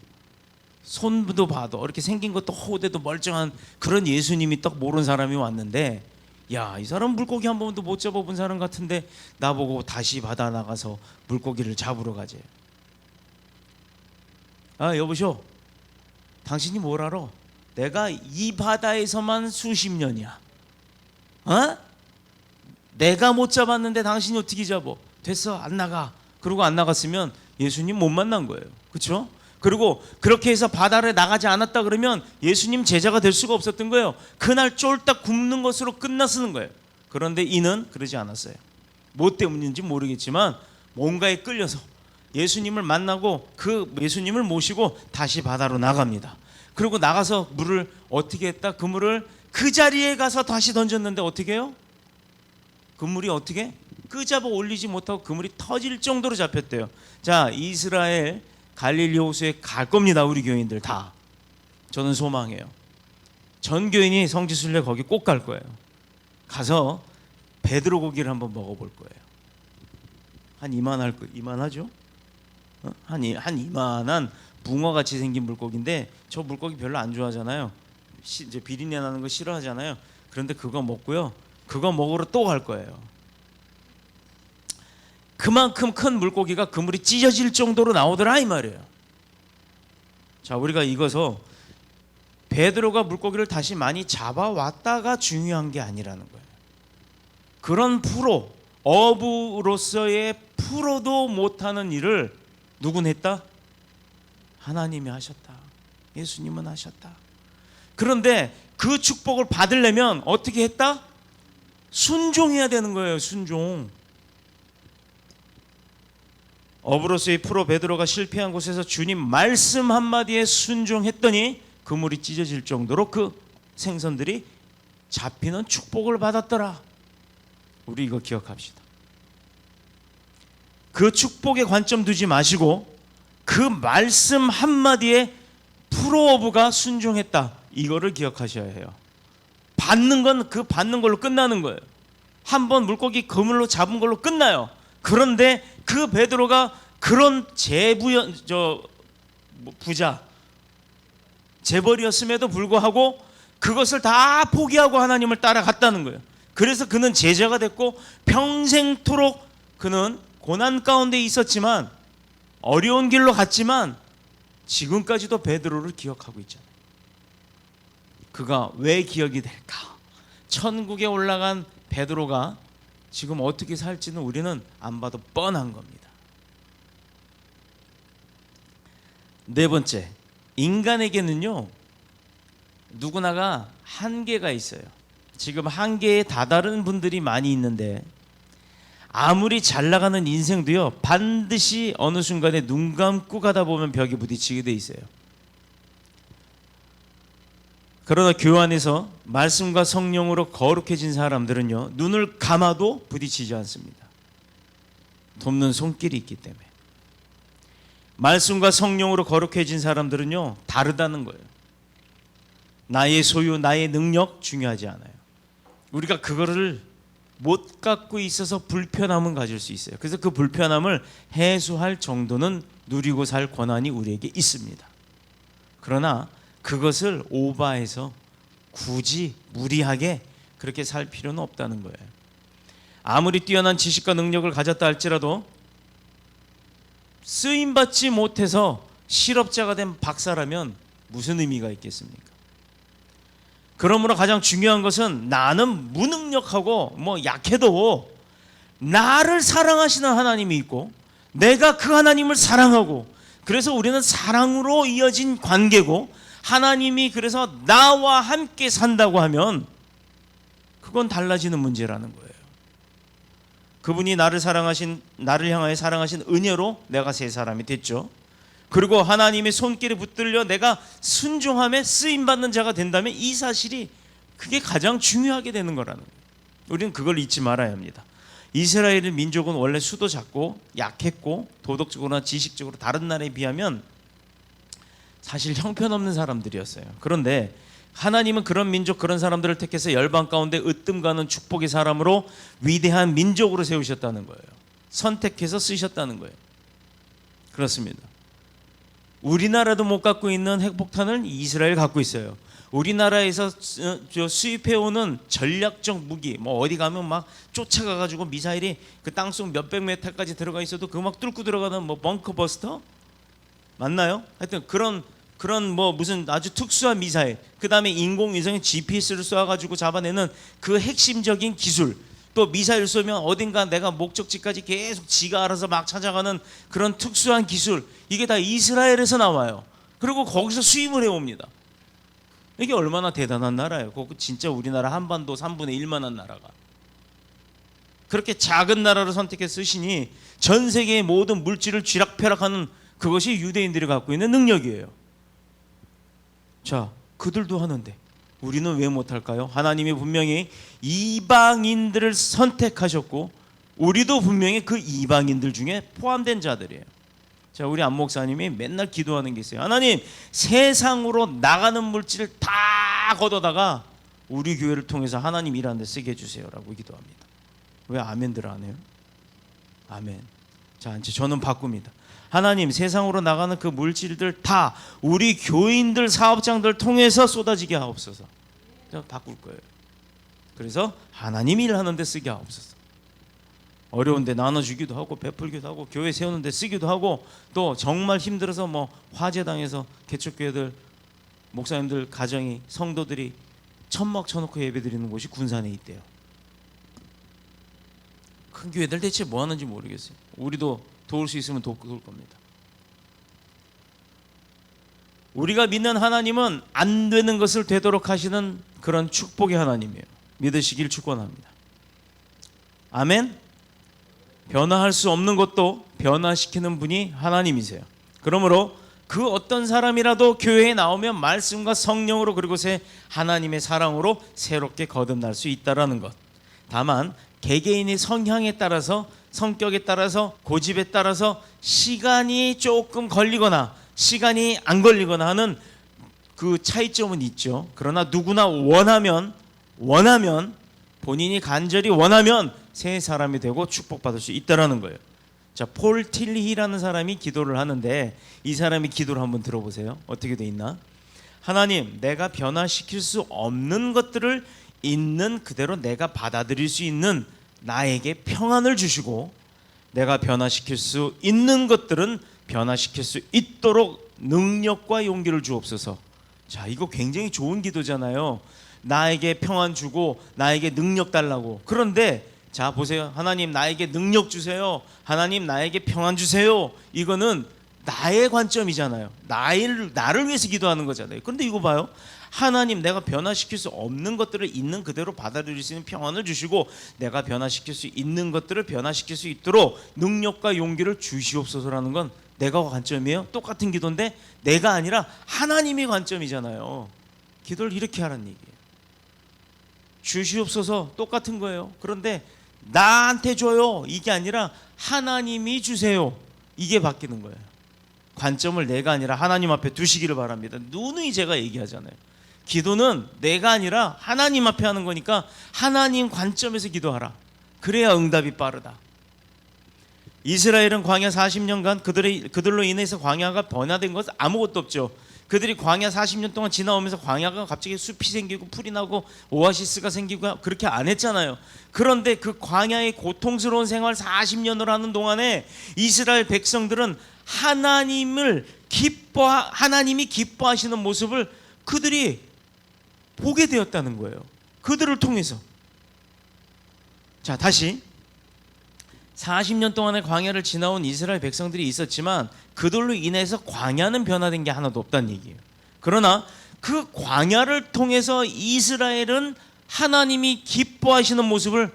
손도 봐도 이렇게 생긴 것도 호대도 멀쩡한 그런 예수님이 딱 모르는 사람이 왔는데, 야, 이 사람 물고기 한 번도 못 잡아본 사람 같은데 나보고 다시 바다 나가서 물고기를 잡으러 가재. 아, 여보쇼, 당신이 뭘 알아? 내가 이 바다에서만 수십 년이야. 어? 내가 못 잡았는데 당신이 어떻게 잡어? 됐어, 안 나가. 그러고 안 나갔으면 예수님 못 만난 거예요. 그렇죠? 그리고 그렇게 해서 바다를 나가지 않았다 그러면 예수님 제자가 될 수가 없었던 거예요. 그날 쫄딱 굶는 것으로 끝났는 거예요. 그런데 이는 그러지 않았어요. 뭐 때문인지 모르겠지만 뭔가에 끌려서 예수님을 만나고 그 예수님을 모시고 다시 바다로 나갑니다. 그리고 나가서 물을 어떻게 했다? 그 물을 그 자리에 가서 다시 던졌는데 어떻게 해요? 그 물이 어떻게? 끄잡아 올리지 못하고 그 물이 터질 정도로 잡혔대요. 자, 이스라엘 갈릴리 호수에 갈 겁니다. 우리 교인들 다. 저는 소망해요. 전 교인이 성지순례 거기 꼭 갈 거예요. 가서 베드로 고기를 한번 먹어볼 거예요. 한 이만하죠? 한 이만한 붕어같이 생긴 물고기인데 저 물고기 별로 안 좋아하잖아요. 이제 비린내 나는 거 싫어하잖아요. 그런데 그거 먹고요. 그거 먹으러 또 갈 거예요. 그만큼 큰 물고기가 그물이 찢어질 정도로 나오더라 이 말이에요. 자, 우리가 이거서 베드로가 물고기를 다시 많이 잡아왔다가 중요한 게 아니라는 거예요. 그런 프로, 어부로서의 프로도 못하는 일을 누군 했다? 하나님이 하셨다. 예수님은 하셨다. 그런데 그 축복을 받으려면 어떻게 했다? 순종해야 되는 거예요. 순종. 어부로서의 프로 베드로가 실패한 곳에서 주님 말씀 한마디에 순종했더니 그물이 찢어질 정도로 그 생선들이 잡히는 축복을 받았더라. 우리 이거 기억합시다. 그 축복에 관점 두지 마시고 그 말씀 한마디에 프로어부가 순종했다. 이거를 기억하셔야 해요. 받는 건 그 받는 걸로 끝나는 거예요. 한번 물고기 그물로 잡은 걸로 끝나요. 그런데 그 베드로가 그런 부자 재벌이었음에도 불구하고 그것을 다 포기하고 하나님을 따라갔다는 거예요. 그래서 그는 제자가 됐고 평생토록 그는 고난 가운데 있었지만 어려운 길로 갔지만 지금까지도 베드로를 기억하고 있잖아요. 그가 왜 기억이 될까? 천국에 올라간 베드로가 지금 어떻게 살지는 우리는 안 봐도 뻔한 겁니다. 네 번째, 인간에게는요 누구나가 한계가 있어요. 지금 한계에 다다른 분들이 많이 있는데 아무리 잘 나가는 인생도요 반드시 어느 순간에 눈 감고 가다 보면 벽에 부딪히게 돼 있어요. 그러나 교회 안에서 말씀과 성령으로 거룩해진 사람들은요 눈을 감아도 부딪히지 않습니다. 돕는 손길이 있기 때문에. 말씀과 성령으로 거룩해진 사람들은요 다르다는 거예요. 나의 소유, 나의 능력 중요하지 않아요. 우리가 그거를 못 갖고 있어서 불편함은 가질 수 있어요. 그래서 그 불편함을 해소할 정도는 누리고 살 권한이 우리에게 있습니다. 그러나 그것을 오버해서 굳이 무리하게 그렇게 살 필요는 없다는 거예요. 아무리 뛰어난 지식과 능력을 가졌다 할지라도 쓰임받지 못해서 실업자가 된 박사라면 무슨 의미가 있겠습니까? 그러므로 가장 중요한 것은 나는 무능력하고 약해도 나를 사랑하시는 하나님이 있고 내가 그 하나님을 사랑하고 그래서 우리는 사랑으로 이어진 관계고 하나님이 그래서 나와 함께 산다고 하면 그건 달라지는 문제라는 거예요. 그분이 나를 향하여 사랑하신 은혜로 내가 새 사람이 됐죠. 그리고 하나님의 손길에 붙들려 내가 순종함에 쓰임받는 자가 된다면 이 사실이 그게 가장 중요하게 되는 거라는 거예요. 우리는 그걸 잊지 말아야 합니다. 이스라엘 민족은 원래 수도 작고 약했고 도덕적으로나 지식적으로 다른 나라에 비하면 사실 형편없는 사람들이었어요. 그런데 하나님은 그런 민족, 그런 사람들을 택해서 열방 가운데 으뜸 가는 축복의 사람으로 위대한 민족으로 세우셨다는 거예요. 선택해서 쓰셨다는 거예요. 그렇습니다. 우리나라도 못 갖고 있는 핵폭탄을 이스라엘 갖고 있어요. 우리나라에서 수입해오는 전략적 무기, 뭐 어디 가면 막 쫓아가가지고 미사일이 그 땅속 몇백 메타까지 들어가 있어도 그거 막 뚫고 들어가는 뭐 벙커버스터 맞나요? 하여튼 그런 뭐 무슨 아주 특수한 미사일, 그 다음에 인공위성의 GPS를 쏘아가지고 잡아내는 그 핵심적인 기술, 또 미사일 쏘면 어딘가 내가 목적지까지 계속 지가 알아서 막 찾아가는 그런 특수한 기술, 이게 다 이스라엘에서 나와요. 그리고 거기서 수입을 해옵니다. 이게 얼마나 대단한 나라예요. 그거 진짜 우리나라 한반도 3분의 1만한 나라가 그렇게 작은 나라를 선택해 쓰시니 전 세계의 모든 물질을 쥐락펴락하는 그것이 유대인들이 갖고 있는 능력이에요. 자, 그들도 하는데 우리는 왜 못할까요? 하나님이 분명히 이방인들을 선택하셨고 우리도 분명히 그 이방인들 중에 포함된 자들이에요. 자, 우리 안 목사님이 맨날 기도하는 게 있어요. 하나님, 세상으로 나가는 물질을 다 걷어다가 우리 교회를 통해서 하나님 일하는 데 쓰게 해주세요라고 기도합니다. 왜 아멘들 안 해요? 아멘. 자, 이제 저는 바꿉니다. 하나님, 세상으로 나가는 그 물질들 다 우리 교인들, 사업장들 통해서 쏟아지게 하옵소서. 제가 바꿀 거예요. 그래서 하나님 일하는 데 쓰게 하옵소서. 어려운데 나눠주기도 하고 베풀기도 하고 교회 세우는 데 쓰기도 하고 또 정말 힘들어서 뭐 화재당해서 개척교회들, 목사님들 가정이, 성도들이 천막 쳐놓고 예배드리는 곳이 군산에 있대요. 큰 교회들 대체 뭐 하는지 모르겠어요. 우리도 도울 수 있으면 도울 겁니다. 우리가 믿는 하나님은 안 되는 것을 되도록 하시는 그런 축복의 하나님이에요. 믿으시길 축원합니다. 아멘. 변화할 수 없는 것도 변화시키는 분이 하나님이세요. 그러므로 그 어떤 사람이라도 교회에 나오면 말씀과 성령으로, 그리고 하나님의 사랑으로 새롭게 거듭날 수 있다라는 것. 다만 개개인의 성향에 따라서, 성격에 따라서, 고집에 따라서 시간이 조금 걸리거나 시간이 안 걸리거나 하는 그 차이점은 있죠. 그러나 누구나 원하면 본인이 간절히 원하면 새 사람이 되고 축복받을 수 있다라는 거예요. 자, 폴 틸리히라는 사람이 기도를 하는데 이 사람이 기도를 한번 들어보세요. 어떻게 돼 있나? 하나님, 내가 변화시킬 수 없는 것들을 있는 그대로 내가 받아들일 수 있는 나에게 평안을 주시고, 내가 변화시킬 수 있는 것들은 변화시킬 수 있도록 능력과 용기를 주옵소서. 자, 이거 굉장히 좋은 기도잖아요. 나에게 평안 주고 나에게 능력 달라고. 그런데 자, 보세요. 하나님, 나에게 능력 주세요. 하나님, 나에게 평안 주세요. 이거는 나의 관점이잖아요. 나를 위해서 기도하는 거잖아요. 그런데 이거 봐요. 하나님, 내가 변화시킬 수 없는 것들을 있는 그대로 받아들일 수 있는 평안을 주시고, 내가 변화시킬 수 있는 것들을 변화시킬 수 있도록 능력과 용기를 주시옵소서라는 건 내가 관점이에요. 똑같은 기도인데 내가 아니라 하나님이 관점이잖아요. 기도를 이렇게 하라는 얘기예요. 주시옵소서, 똑같은 거예요. 그런데 나한테 줘요, 이게 아니라 하나님이 주세요, 이게 바뀌는 거예요. 관점을 내가 아니라 하나님 앞에 두시기를 바랍니다. 누누이 제가 얘기하잖아요. 기도는 내가 아니라 하나님 앞에 하는 거니까 하나님 관점에서 기도하라. 그래야 응답이 빠르다. 이스라엘은 광야 40년간 그들로 인해서 광야가 변화된 것은 아무것도 없죠. 그들이 광야 40년 동안 지나오면서 광야가 갑자기 숲이 생기고 풀이 나고 오아시스가 생기고 그렇게 안 했잖아요. 그런데 그 광야의 고통스러운 생활 40년을 하는 동안에 이스라엘 백성들은 하나님이 기뻐하시는 모습을 그들이 보게 되었다는 거예요. 그들을 통해서. 자, 다시 40년 동안의 광야를 지나온 이스라엘 백성들이 있었지만 그들로 인해서 광야는 변화된 게 하나도 없다는 얘기예요. 그러나 그 광야를 통해서 이스라엘은 하나님이 기뻐하시는 모습을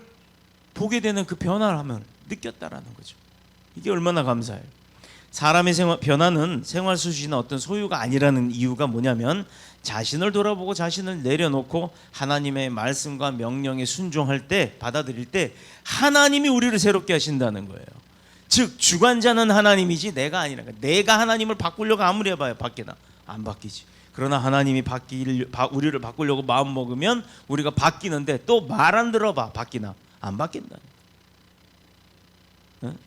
보게 되는 그 변화를 느꼈다라는 거죠. 이게 얼마나 감사해요. 사람의 변화는 생활 수준이나 어떤 소유가 아니라는 이유가 뭐냐면, 자신을 돌아보고 자신을 내려놓고 하나님의 말씀과 명령에 순종할 때, 받아들일 때 하나님이 우리를 새롭게 하신다는 거예요. 즉 주관자는 하나님이지 내가 아니라. 내가 하나님을 바꾸려고 아무리 해봐요, 밖에나 안 바뀌지. 그러나 하나님이 우리를 바꾸려고 마음 먹으면 우리가 바뀌는데 또 말 안 들어봐. 바뀌나? 안 바뀐다.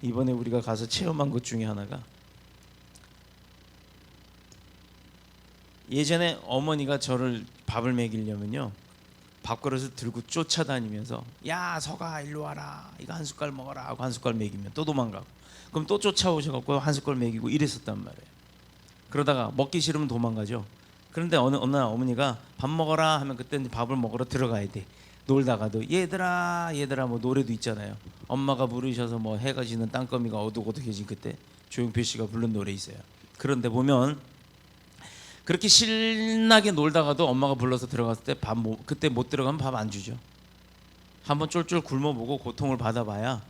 이번에 우리가 가서 체험한 것 중에 하나가, 예전에 어머니가 저를 밥을 먹이려면요, 밥그릇을 들고 쫓아다니면서 야 서가 일로 와라, 이거 한 숟갈 먹어라 하고 한 숟갈 먹이면 또 도망가고, 그럼 또 쫓아오셔갖고 한 숟갈 먹이고 이랬었단 말이에요. 그러다가 먹기 싫으면 도망가죠. 그런데 어느 날 어머니가 밥 먹어라 하면 그때 밥을 먹으러 들어가야 돼. 놀다가도 얘들아 뭐 노래도 있잖아요. 엄마가 부르셔서 뭐 해가 지는 땅거미가 어둑어둑해진 그때, 조용필 씨가 부른 노래 있어요. 그런데 보면 그렇게 신나게 놀다가도 엄마가 불러서 들어갔을 때 그때 못 들어가면 밥 안 주죠. 한번 쫄쫄 굶어보고 고통을 받아봐야,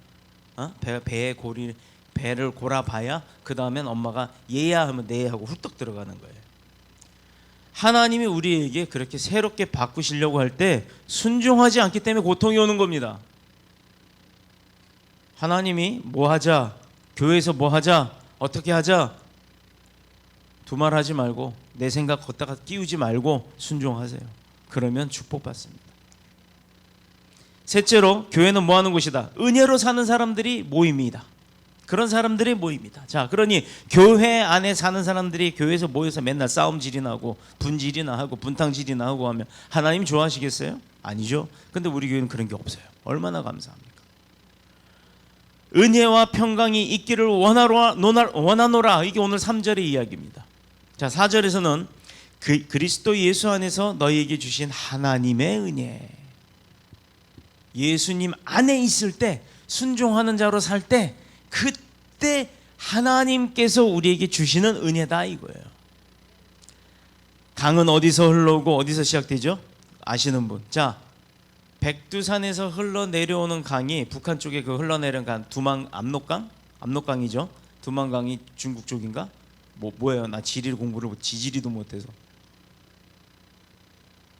배를 골아봐야 그 다음엔 엄마가 얘야 하면 네 하고 훌떡 들어가는 거예요. 하나님이 우리에게 그렇게 새롭게 바꾸시려고 할 때 순종하지 않기 때문에 고통이 오는 겁니다. 하나님이 뭐 하자, 교회에서 뭐 하자, 어떻게 하자, 두말하지 말고 내 생각 걷다가 끼우지 말고 순종하세요. 그러면 축복받습니다. 셋째로, 교회는 뭐 하는 곳이다? 은혜로 사는 사람들이 모임이다. 그런 사람들이 모입니다. 자, 그러니 교회 안에 사는 사람들이 교회에서 모여서 맨날 싸움질이나 하고 분질이나 하고 분탕질이나 하고 하면 하나님 좋아하시겠어요? 아니죠. 근데 우리 교회는 그런 게 없어요. 얼마나 감사합니까? 은혜와 평강이 있기를 원하노라. 이게 오늘 3절의 이야기입니다. 자, 4절에서는 그리스도 예수 안에서 너희에게 주신 하나님의 은혜, 예수님 안에 있을 때, 순종하는 자로 살 때, 그때 하나님께서 우리에게 주시는 은혜다 이거예요. 강은 어디서 흘러오고 어디서 시작되죠? 아시는 분. 자, 백두산에서 흘러내려오는 강이, 북한 쪽에 그 흘러내려온 강, 압록강이죠. 두만강이 중국 쪽인가? 뭐예요? 나 지지리도 못해서.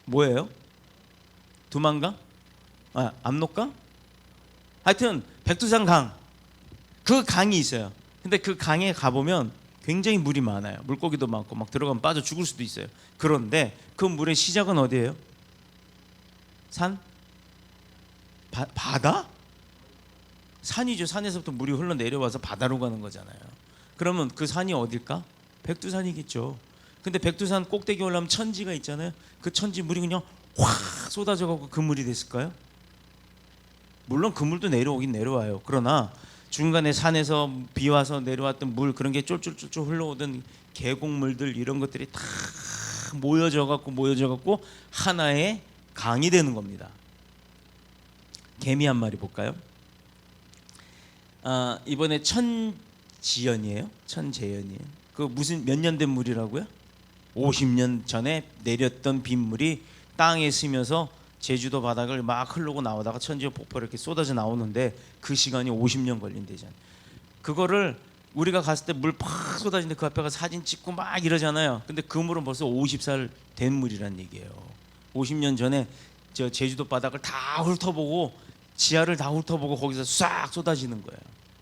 뭐예요? 두만강? 압록강? 하여튼 백두산 강, 그 강이 있어요. 근데 그 강에 가보면 굉장히 물이 많아요. 물고기도 많고 막 들어가면 빠져 죽을 수도 있어요. 그런데 그 물의 시작은 어디예요? 산? 바다? 산이죠. 산에서부터 물이 흘러내려와서 바다로 가는 거잖아요. 그러면 그 산이 어딜까? 백두산이겠죠. 근데 백두산 꼭대기 올라오면 천지가 있잖아요. 그 천지 물이 그냥 확 쏟아져가고 그 물이 됐을까요? 물론 그 물도 내려오긴 내려와요. 그러나 중간에 산에서 비 와서 내려왔던 물, 그런 게 쫄쫄쫄쫄 흘러오던 계곡물들, 이런 것들이 다 모여져갖고 하나의 강이 되는 겁니다. 개미 한 마리 볼까요? 이번에 천재연이에요. 그 무슨 몇 년 된 물이라고요? 50년 전에 내렸던 빗물이 땅에 스며서 제주도 바닥을 막 흐르고 나오다가 천지에 폭포로 이렇게 쏟아져 나오는데 그 시간이 50년 걸린대잖아요. 그거를 우리가 갔을 때 물 팍 쏟아지는데 그 앞에 가서 사진 찍고 막 이러잖아요. 근데 그 물은 벌써 50살 된 물이란 얘기예요. 50년 전에 저 제주도 바닥을 다 훑어보고 지하를 다 훑어보고 거기서 싹 쏟아지는 거예요.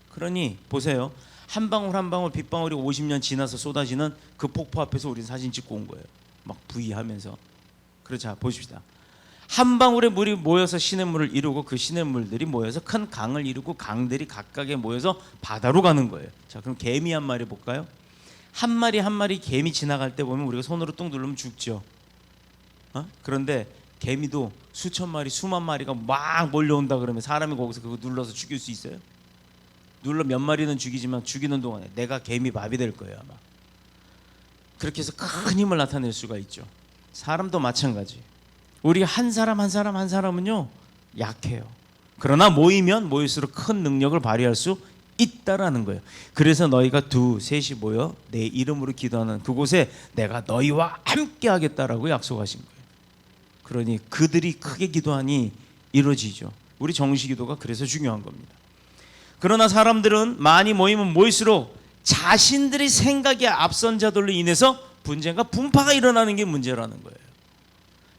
그러니 보세요. 한 방울 한 방울 빗방울이 50년 지나서 쏟아지는 그 폭포 앞에서 우리는 사진 찍고 온 거예요. 막 부위하면서. 그렇자 보십시다. 한 방울의 물이 모여서 시냇물을 이루고 그 시냇물들이 모여서 큰 강을 이루고 강들이 각각에 모여서 바다로 가는 거예요. 자, 그럼 개미 한 마리 볼까요? 한 마리 한 마리 개미 지나갈 때 보면 우리가 손으로 뚝 누르면 죽죠. 그런데 개미도 수천 마리, 수만 마리가 막 몰려온다 그러면 사람이 거기서 그거 눌러서 죽일 수 있어요? 눌러 몇 마리는 죽이지만 죽이는 동안에 내가 개미 밥이 될 거예요 아마. 그렇게 해서 큰 힘을 나타낼 수가 있죠. 사람도 마찬가지. 우리 한 사람은요 약해요. 그러나 모이면 모일수록 큰 능력을 발휘할 수 있다라는 거예요. 그래서 너희가 두셋이 모여 내 이름으로 기도하는 그곳에 내가 너희와 함께 하겠다라고 약속하신 거예요. 그러니 그들이 크게 기도하니 이루어지죠. 우리 정식기도가 그래서 중요한 겁니다. 그러나 사람들은 많이 모이면 모일수록 자신들의 생각에 앞선 자들로 인해서 분쟁과 분파가 일어나는 게 문제라는 거예요.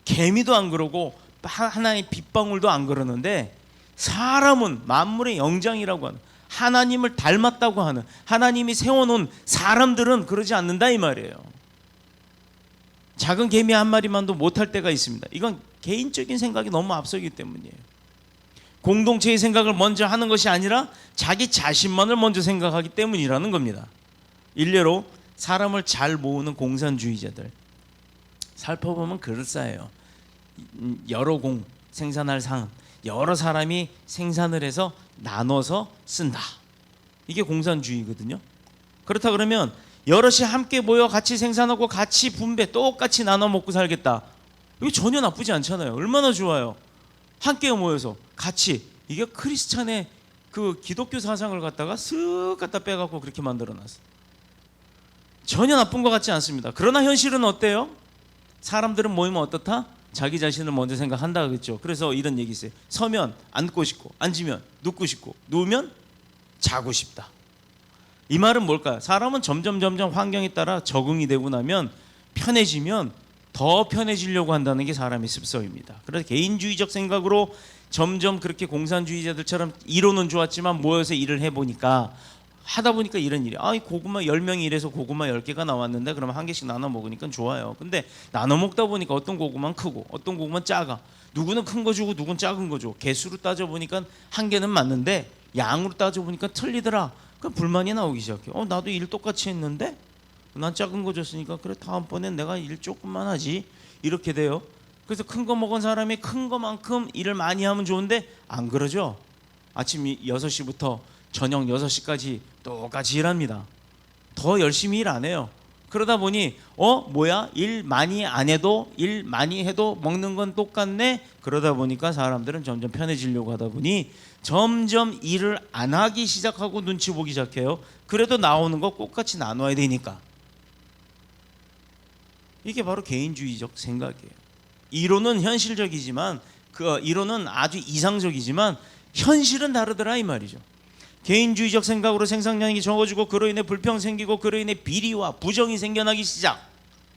개미도 안 그러고 하나의 빗방울도 안 그러는데 사람은 만물의 영장이라고 하는, 하나님을 닮았다고 하는, 하나님이 세워놓은 사람들은 그러지 않는다 이 말이에요. 작은 개미 한 마리만도 못할 때가 있습니다. 이건 개인적인 생각이 너무 앞서기 때문이에요. 공동체의 생각을 먼저 하는 것이 아니라 자기 자신만을 먼저 생각하기 때문이라는 겁니다. 일례로 사람을 잘 모으는 공산주의자들 살펴보면 그럴싸해요. 여러 공 생산할 상 여러 사람이 생산을 해서 나눠서 쓴다. 이게 공산주의거든요. 그렇다 그러면 여럿이 함께 모여 같이 생산하고 같이 분배 똑같이 나눠 먹고 살겠다. 이거 전혀 나쁘지 않잖아요. 얼마나 좋아요. 함께 모여서 같이. 이게 크리스찬의 그 기독교 사상을 갖다가 쓱 갖다 빼갖고 그렇게 만들어놨어. 전혀 나쁜 것 같지 않습니다. 그러나 현실은 어때요? 사람들은 모이면 어떻다? 자기 자신을 먼저 생각한다 그랬죠. 그래서 이런 얘기 있어요. 서면 앉고 싶고, 앉으면 눕고 싶고, 누우면 자고 싶다. 이 말은 뭘까요? 사람은 점점 환경에 따라 적응이 되고 나면 편해지면 더 편해지려고 한다는 게 사람의 습성입니다. 그래서 개인주의적 생각으로 점점 그렇게 공산주의자들처럼 이론은 좋았지만 모여서 일을 해보니까 하다 보니까 이런 일이 이 고구마 10명이 일해서 고구마 10개가 나왔는데 그러면 한 개씩 나눠 먹으니까 좋아요. 근데 나눠 먹다 보니까 어떤 고구마는 크고 어떤 고구마는 작아. 누구는 큰 거 주고 누구는 작은 거 줘. 개수로 따져보니까 한 개는 맞는데 양으로 따져보니까 틀리더라. 그럼 불만이 나오기 시작해. 나도 일 똑같이 했는데 난 작은 거 줬으니까 그래 다음번엔 내가 일 조금만 하지. 이렇게 돼요. 그래서 큰 거 먹은 사람이 큰 거만큼 일을 많이 하면 좋은데 안 그러죠. 아침 6시부터 저녁 6시까지 똑같이 일합니다. 더 열심히 일 안 해요. 그러다 보니 일 많이 안 해도 일 많이 해도 먹는 건 똑같네. 그러다 보니까 사람들은 점점 편해지려고 하다 보니 점점 일을 안 하기 시작하고 눈치 보기 시작해요. 그래도 나오는 거 똑같이 나눠야 되니까. 이게 바로 개인주의적 생각이에요. 이론은 현실적이지만 그 이론은 아주 이상적이지만 현실은 다르더라 이 말이죠. 개인주의적 생각으로 생산량이 적어지고 그로 인해 불평 생기고 그로 인해 비리와 부정이 생겨나기 시작.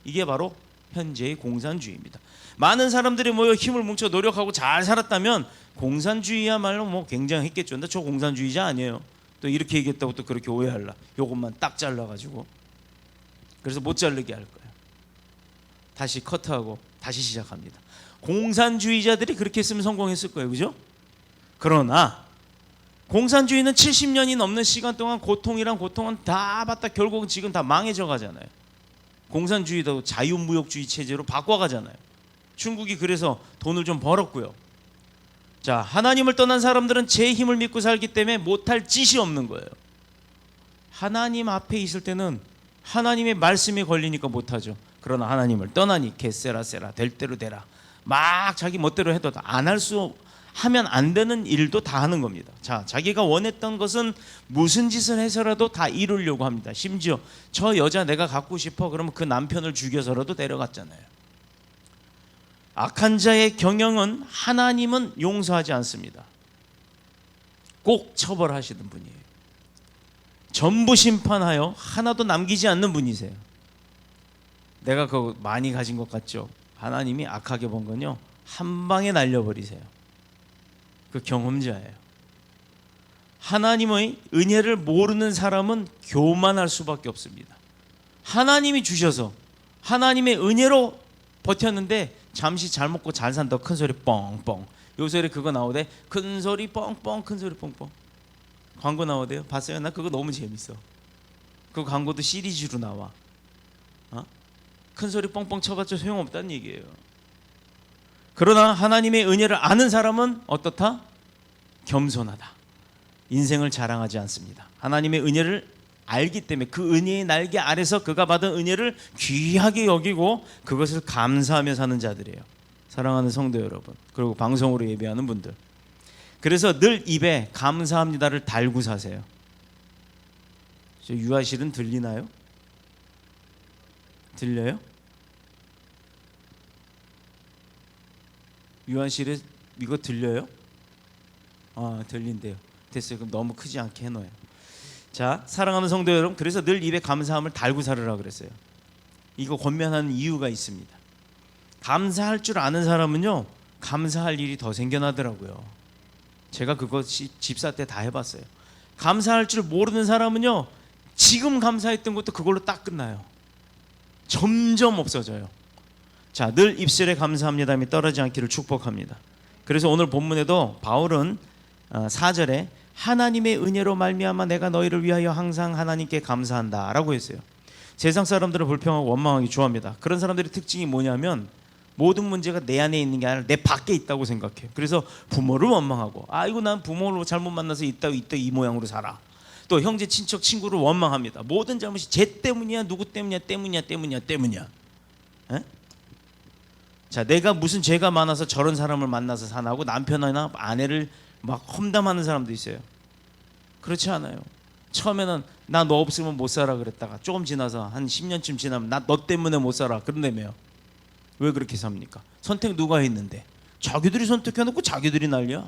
이게 바로 현재의 공산주의입니다. 많은 사람들이 모여 힘을 뭉쳐 노력하고 잘 살았다면 공산주의야말로 뭐 굉장했겠죠. 근데 저 공산주의자 아니에요. 또 이렇게 얘기했다고 또 그렇게 오해할라. 요것만 딱 잘라가지고 그래서 못 자르게 할 거예요. 다시 커트하고 다시 시작합니다. 공산주의자들이 그렇게 했으면 성공했을 거예요. 그죠? 그러나 공산주의는 70년이 넘는 시간 동안 고통이란 고통은 다 받다 결국은 지금 다 망해져 가잖아요. 공산주의도 자유무역주의 체제로 바꿔가잖아요. 중국이 그래서 돈을 좀 벌었고요. 자, 하나님을 떠난 사람들은 제 힘을 믿고 살기 때문에 못할 짓이 없는 거예요. 하나님 앞에 있을 때는 하나님의 말씀이 걸리니까 못하죠. 그러나 하나님을 떠나니 게세라세라 될 대로 되라. 막 자기 멋대로 해도 안 할 수 하면 안 되는 일도 다 하는 겁니다. 자, 자기가 원했던 것은 무슨 짓을 해서라도 다 이루려고 합니다. 심지어 저 여자 내가 갖고 싶어 그러면 그 남편을 죽여서라도 데려갔잖아요. 악한 자의 경영은 하나님은 용서하지 않습니다. 꼭 처벌하시는 분이에요. 전부 심판하여 하나도 남기지 않는 분이세요. 내가 그거 많이 가진 것 같죠? 하나님이 악하게 본 건요 한 방에 날려버리세요. 그 경험자예요. 하나님의 은혜를 모르는 사람은 교만할 수밖에 없습니다. 하나님이 주셔서 하나님의 은혜로 버텼는데 잠시 잘 먹고 잘 산다고 큰 소리 뻥뻥. 요새 그거 나오대. 큰 소리 뻥뻥 큰 소리 뻥뻥. 광고 나오대요. 봤어요? 나 그거 너무 재밌어. 그 광고도 시리즈로 나와. 큰 소리 뻥뻥 쳐봤자 소용없다는 얘기예요. 그러나 하나님의 은혜를 아는 사람은 어떻다? 겸손하다. 인생을 자랑하지 않습니다. 하나님의 은혜를 알기 때문에 그 은혜의 날개 아래서 그가 받은 은혜를 귀하게 여기고 그것을 감사하며 사는 자들이에요. 사랑하는 성도 여러분, 그리고 방송으로 예배하는 분들. 그래서 늘 입에 감사합니다를 달고 사세요. 저 유아실은 들리나요? 들려요? 유아실에 이거 들려요? 들린대요. 됐어요. 그럼 너무 크지 않게 해놓아요. 자, 사랑하는 성도 여러분, 그래서 늘 입에 감사함을 달고 살으라 그랬어요. 이거 권면하는 이유가 있습니다. 감사할 줄 아는 사람은요 감사할 일이 더 생겨나더라고요. 제가 그거 집사 때 다 해봤어요. 감사할 줄 모르는 사람은요 지금 감사했던 것도 그걸로 딱 끝나요. 점점 없어져요. 자, 늘 입술에 감사합니다며 떨어지지 않기를 축복합니다. 그래서 오늘 본문에도 바울은 4절에 하나님의 은혜로 말미암아 내가 너희를 위하여 항상 하나님께 감사한다라고 했어요. 세상 사람들은 불평하고 원망하기 좋아합니다. 그런 사람들의 특징이 뭐냐면 모든 문제가 내 안에 있는 게 아니라 내 밖에 있다고 생각해요. 그래서 부모를 원망하고 아이고 난 부모를 잘못 만나서 이따 이 모양으로 살아. 또 형제 친척 친구를 원망합니다. 모든 잘못이 쟤 때문이야 누구 때문이야 때문이야. 에? 자, 내가 무슨 죄가 많아서 저런 사람을 만나서 사나고 남편이나 아내를 막 험담하는 사람도 있어요. 그렇지 않아요. 처음에는 나 너 없으면 못 살아 그랬다가 조금 지나서 한 10년쯤 지나면 나 너 때문에 못 살아 그런다며요. 왜 그렇게 삽니까? 선택 누가 했는데? 자기들이 선택해놓고 자기들이 난리야.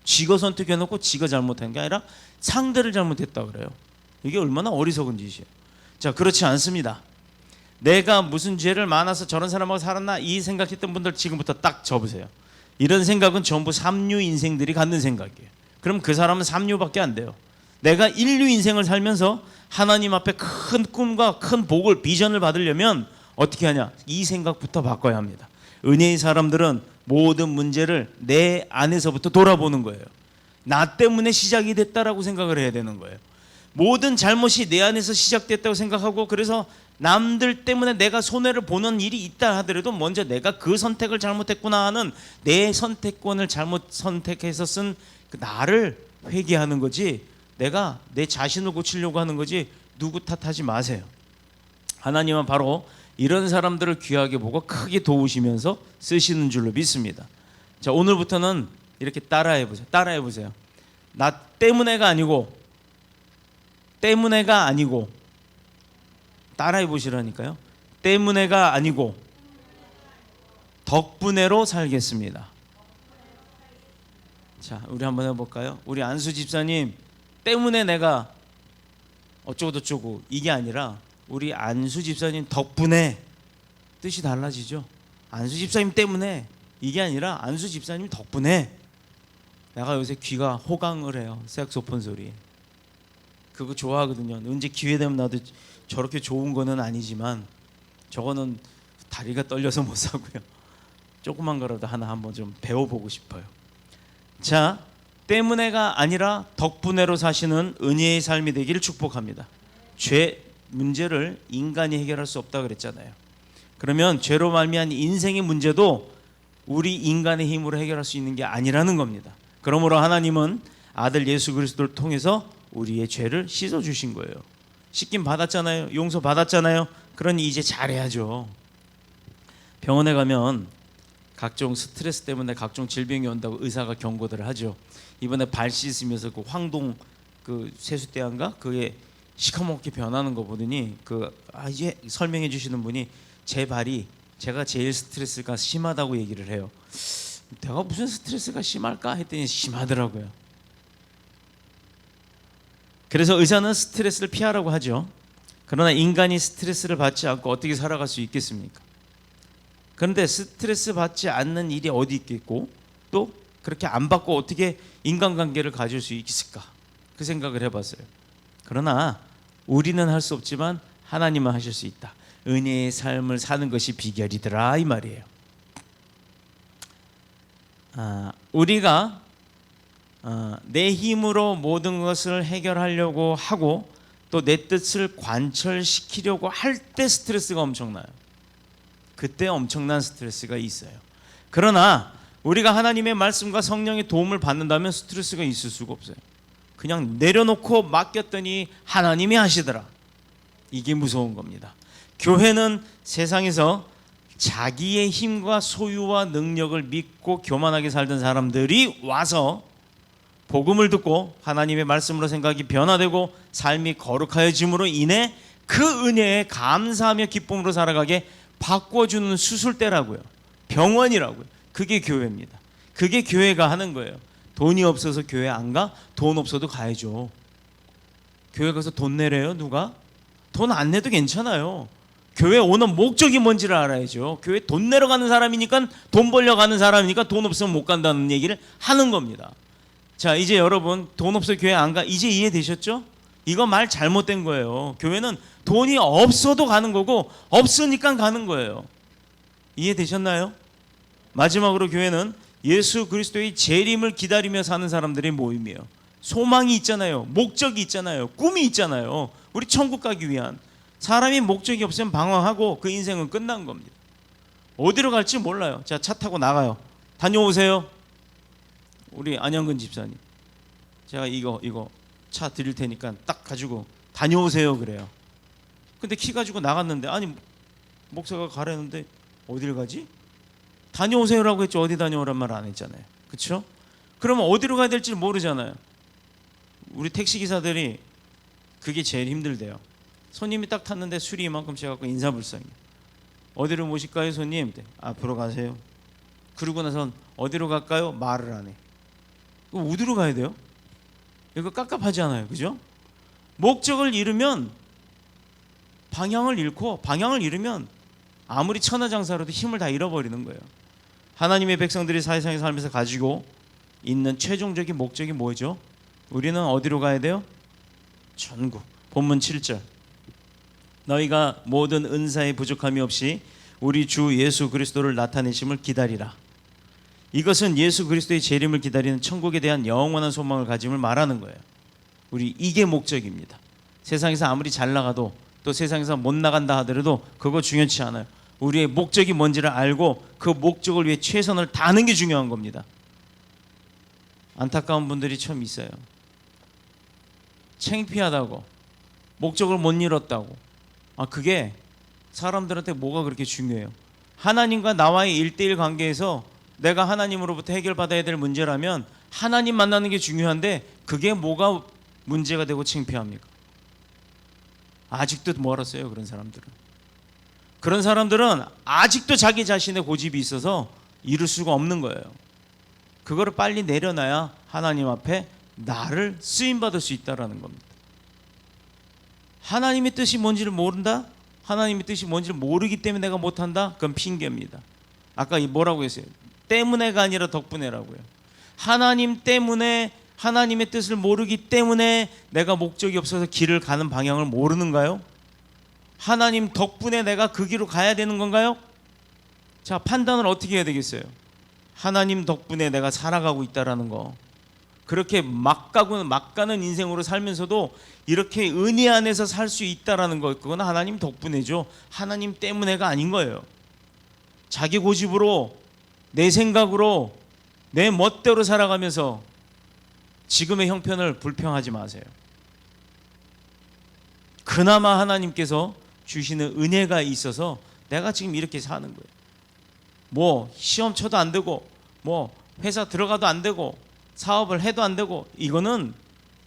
지가 선택해놓고 지가 잘못한 게 아니라 상대를 잘못했다 그래요. 이게 얼마나 어리석은 짓이에요. 자, 그렇지 않습니다. 내가 무슨 죄를 많아서 저런 사람하고 살았나 이 생각했던 분들 지금부터 딱 접으세요. 이런 생각은 전부 삼류 인생들이 갖는 생각이에요. 그럼 그 사람은 삼류밖에 안 돼요. 내가 인류 인생을 살면서 하나님 앞에 큰 꿈과 큰 복을 비전을 받으려면 어떻게 하냐? 이 생각부터 바꿔야 합니다. 은혜의 사람들은 모든 문제를 내 안에서부터 돌아보는 거예요. 나 때문에 시작이 됐다라고 생각을 해야 되는 거예요. 모든 잘못이 내 안에서 시작됐다고 생각하고 그래서 남들 때문에 내가 손해를 보는 일이 있다 하더라도 먼저 내가 그 선택을 잘못했구나 하는 내 선택권을 잘못 선택해서 쓴 그 나를 회개하는 거지 내가 내 자신을 고치려고 하는 거지 누구 탓하지 마세요. 하나님은 바로 이런 사람들을 귀하게 보고 크게 도우시면서 쓰시는 줄로 믿습니다. 자, 오늘부터는 이렇게 따라해 보세요. 나 때문에가 아니고 따라해 보시라니까요. 때문에가 아니고 덕분에로 살겠습니다. 자, 우리 한번 해볼까요? 우리 안수 집사님 때문에 내가 어쩌고저쩌고 이게 아니라 우리 안수 집사님 덕분에 뜻이 달라지죠. 안수 집사님 때문에 이게 아니라 안수 집사님 덕분에 내가 요새 귀가 호강을 해요. 색소폰 소리 그거 좋아하거든요. 언제 기회 되면 나도 저렇게 좋은 거는 아니지만 저거는 다리가 떨려서 못 사고요. 조그만 거라도 하나 한번 좀 배워보고 싶어요. 자, 때문에가 아니라 덕분에로 사시는 은혜의 삶이 되기를 축복합니다. 죄 문제를 인간이 해결할 수 없다 그랬잖아요. 그러면 죄로 말미암은 인생의 문제도 우리 인간의 힘으로 해결할 수 있는 게 아니라는 겁니다. 그러므로 하나님은 아들 예수 그리스도를 통해서 우리의 죄를 씻어 주신 거예요. 씻김 받았잖아요. 용서 받았잖아요. 그러니 이제 잘해야죠. 병원에 가면 각종 스트레스 때문에 각종 질병이 온다고 의사가 경고들을 하죠. 이번에 발 씻으면서 그 황동 그 세숫대인가 그게 시커멓게 변하는 거 보더니 이제 설명해 주시는 분이 제 발이 제가 제일 스트레스가 심하다고 얘기를 해요. 내가 무슨 스트레스가 심할까 했더니 심하더라고요. 그래서 의사는 스트레스를 피하라고 하죠. 그러나 인간이 스트레스를 받지 않고 어떻게 살아갈 수 있겠습니까? 그런데 스트레스 받지 않는 일이 어디 있겠고 또 그렇게 안 받고 어떻게 인간관계를 가질 수 있을까? 그 생각을 해봤어요. 그러나 우리는 할 수 없지만 하나님은 하실 수 있다. 은혜의 삶을 사는 것이 비결이더라 이 말이에요. 우리가 내 힘으로 모든 것을 해결하려고 하고 또 내 뜻을 관철시키려고 할 때 스트레스가 엄청나요. 그때 엄청난 스트레스가 있어요. 그러나 우리가 하나님의 말씀과 성령의 도움을 받는다면 스트레스가 있을 수가 없어요. 그냥 내려놓고 맡겼더니 하나님이 하시더라. 이게 무서운 겁니다. 교회는 세상에서 자기의 힘과 소유와 능력을 믿고 교만하게 살던 사람들이 와서 복음을 듣고 하나님의 말씀으로 생각이 변화되고 삶이 거룩하여짐으로 인해 그 은혜에 감사하며 기쁨으로 살아가게 바꿔주는 수술대라고요. 병원이라고요. 그게 교회입니다. 그게 교회가 하는 거예요. 돈이 없어서 교회 안 가? 돈 없어도 가야죠. 교회 가서 돈 내래요? 누가? 돈 안 내도 괜찮아요. 교회 오는 목적이 뭔지를 알아야죠. 교회 돈 내러 가는 사람이니까 돈 벌려 가는 사람이니까 돈 없으면 못 간다는 얘기를 하는 겁니다. 자, 이제 여러분 돈 없어 교회 안 가? 이제 이해되셨죠? 이거 말 잘못된 거예요. 교회는 돈이 없어도 가는 거고 없으니까 가는 거예요. 이해되셨나요? 마지막으로 교회는 예수 그리스도의 재림을 기다리며 사는 사람들의 모임이에요. 소망이 있잖아요. 목적이 있잖아요. 꿈이 있잖아요. 우리 천국 가기 위한. 사람이 목적이 없으면 방황하고 그 인생은 끝난 겁니다. 어디로 갈지 몰라요. 자, 차 타고 나가요. 다녀오세요. 우리 안영근 집사님, 제가 이거 차 드릴 테니까 딱 가지고 다녀오세요 그래요. 근데 키 가지고 나갔는데, 아니 목사가 가라는데 어딜 가지? 다녀오세요라고 했죠. 어디 다녀오란 말 안 했잖아요. 그렇죠? 그러면 어디로 가야 될지 모르잖아요. 우리 택시기사들이 그게 제일 힘들대요. 손님이 딱 탔는데 술이 이만큼 채갖고 인사불성이. 어디로 모실까요 손님? 앞으로 가세요. 그러고 나선 어디로 갈까요? 말을 안 해. 어디로 가야 돼요? 이거 깝깝하지 않아요? 그죠? 목적을 잃으면 방향을 잃고, 방향을 잃으면 아무리 천하장사로도 힘을 다 잃어버리는 거예요. 하나님의 백성들이 사회상에 살면서 가지고 있는 최종적인 목적이 뭐죠? 우리는 어디로 가야 돼요? 천국. 본문 7절, 너희가 모든 은사의 부족함이 없이 우리 주 예수 그리스도를 나타내심을 기다리라. 이것은 예수 그리스도의 재림을 기다리는 천국에 대한 영원한 소망을 가짐을 말하는 거예요. 우리 이게 목적입니다. 세상에서 아무리 잘 나가도, 또 세상에서 못 나간다 하더라도 그거 중요치 않아요. 우리의 목적이 뭔지를 알고 그 목적을 위해 최선을 다하는 게 중요한 겁니다. 안타까운 분들이 참 있어요. 창피하다고, 목적을 못 이뤘다고. 그게 사람들한테 뭐가 그렇게 중요해요? 하나님과 나와의 1대1 관계에서 내가 하나님으로부터 해결받아야 될 문제라면 하나님 만나는 게 중요한데, 그게 뭐가 문제가 되고 창피합니까? 아직도 멀었어요. 그런 사람들은 아직도 자기 자신의 고집이 있어서 이룰 수가 없는 거예요. 그거를 빨리 내려놔야 하나님 앞에 나를 쓰임받을 수 있다라는 겁니다. 하나님의 뜻이 뭔지를 모른다? 하나님의 뜻이 뭔지를 모르기 때문에 내가 못한다? 그건 핑계입니다. 아까 뭐라고 했어요? 때문에가 아니라 덕분에라고요. 하나님 때문에, 하나님의 뜻을 모르기 때문에 내가 목적이 없어서 길을 가는 방향을 모르는가요? 하나님 덕분에 내가 그 길로 가야 되는 건가요? 자, 판단을 어떻게 해야 되겠어요? 하나님 덕분에 내가 살아가고 있다라는 거. 그렇게 막 가는 인생으로 살면서도 이렇게 은혜 안에서 살 수 있다라는 거, 그건 하나님 덕분에죠. 하나님 때문에가 아닌 거예요. 자기 고집으로, 내 생각으로, 내 멋대로 살아가면서 지금의 형편을 불평하지 마세요. 그나마 하나님께서 주시는 은혜가 있어서 내가 지금 이렇게 사는 거예요. 뭐 시험 쳐도 안 되고, 뭐 회사 들어가도 안 되고, 사업을 해도 안 되고, 이거는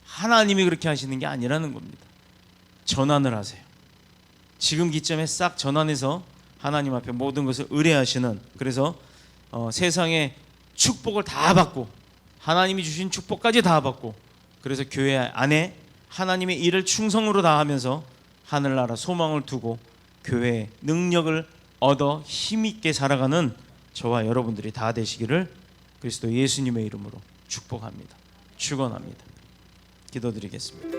하나님이 그렇게 하시는 게 아니라는 겁니다. 전환을 하세요. 지금 기점에 싹 전환해서 하나님 앞에 모든 것을 의뢰하시는, 그래서 세상의 축복을 다 받고, 하나님이 주신 축복까지 다 받고, 그래서 교회 안에 하나님의 일을 충성으로 다하면서 하늘나라 소망을 두고 교회의 능력을 얻어 힘있게 살아가는 저와 여러분들이 다 되시기를 그리스도 예수님의 이름으로 축복합니다. 축원합니다. 기도드리겠습니다.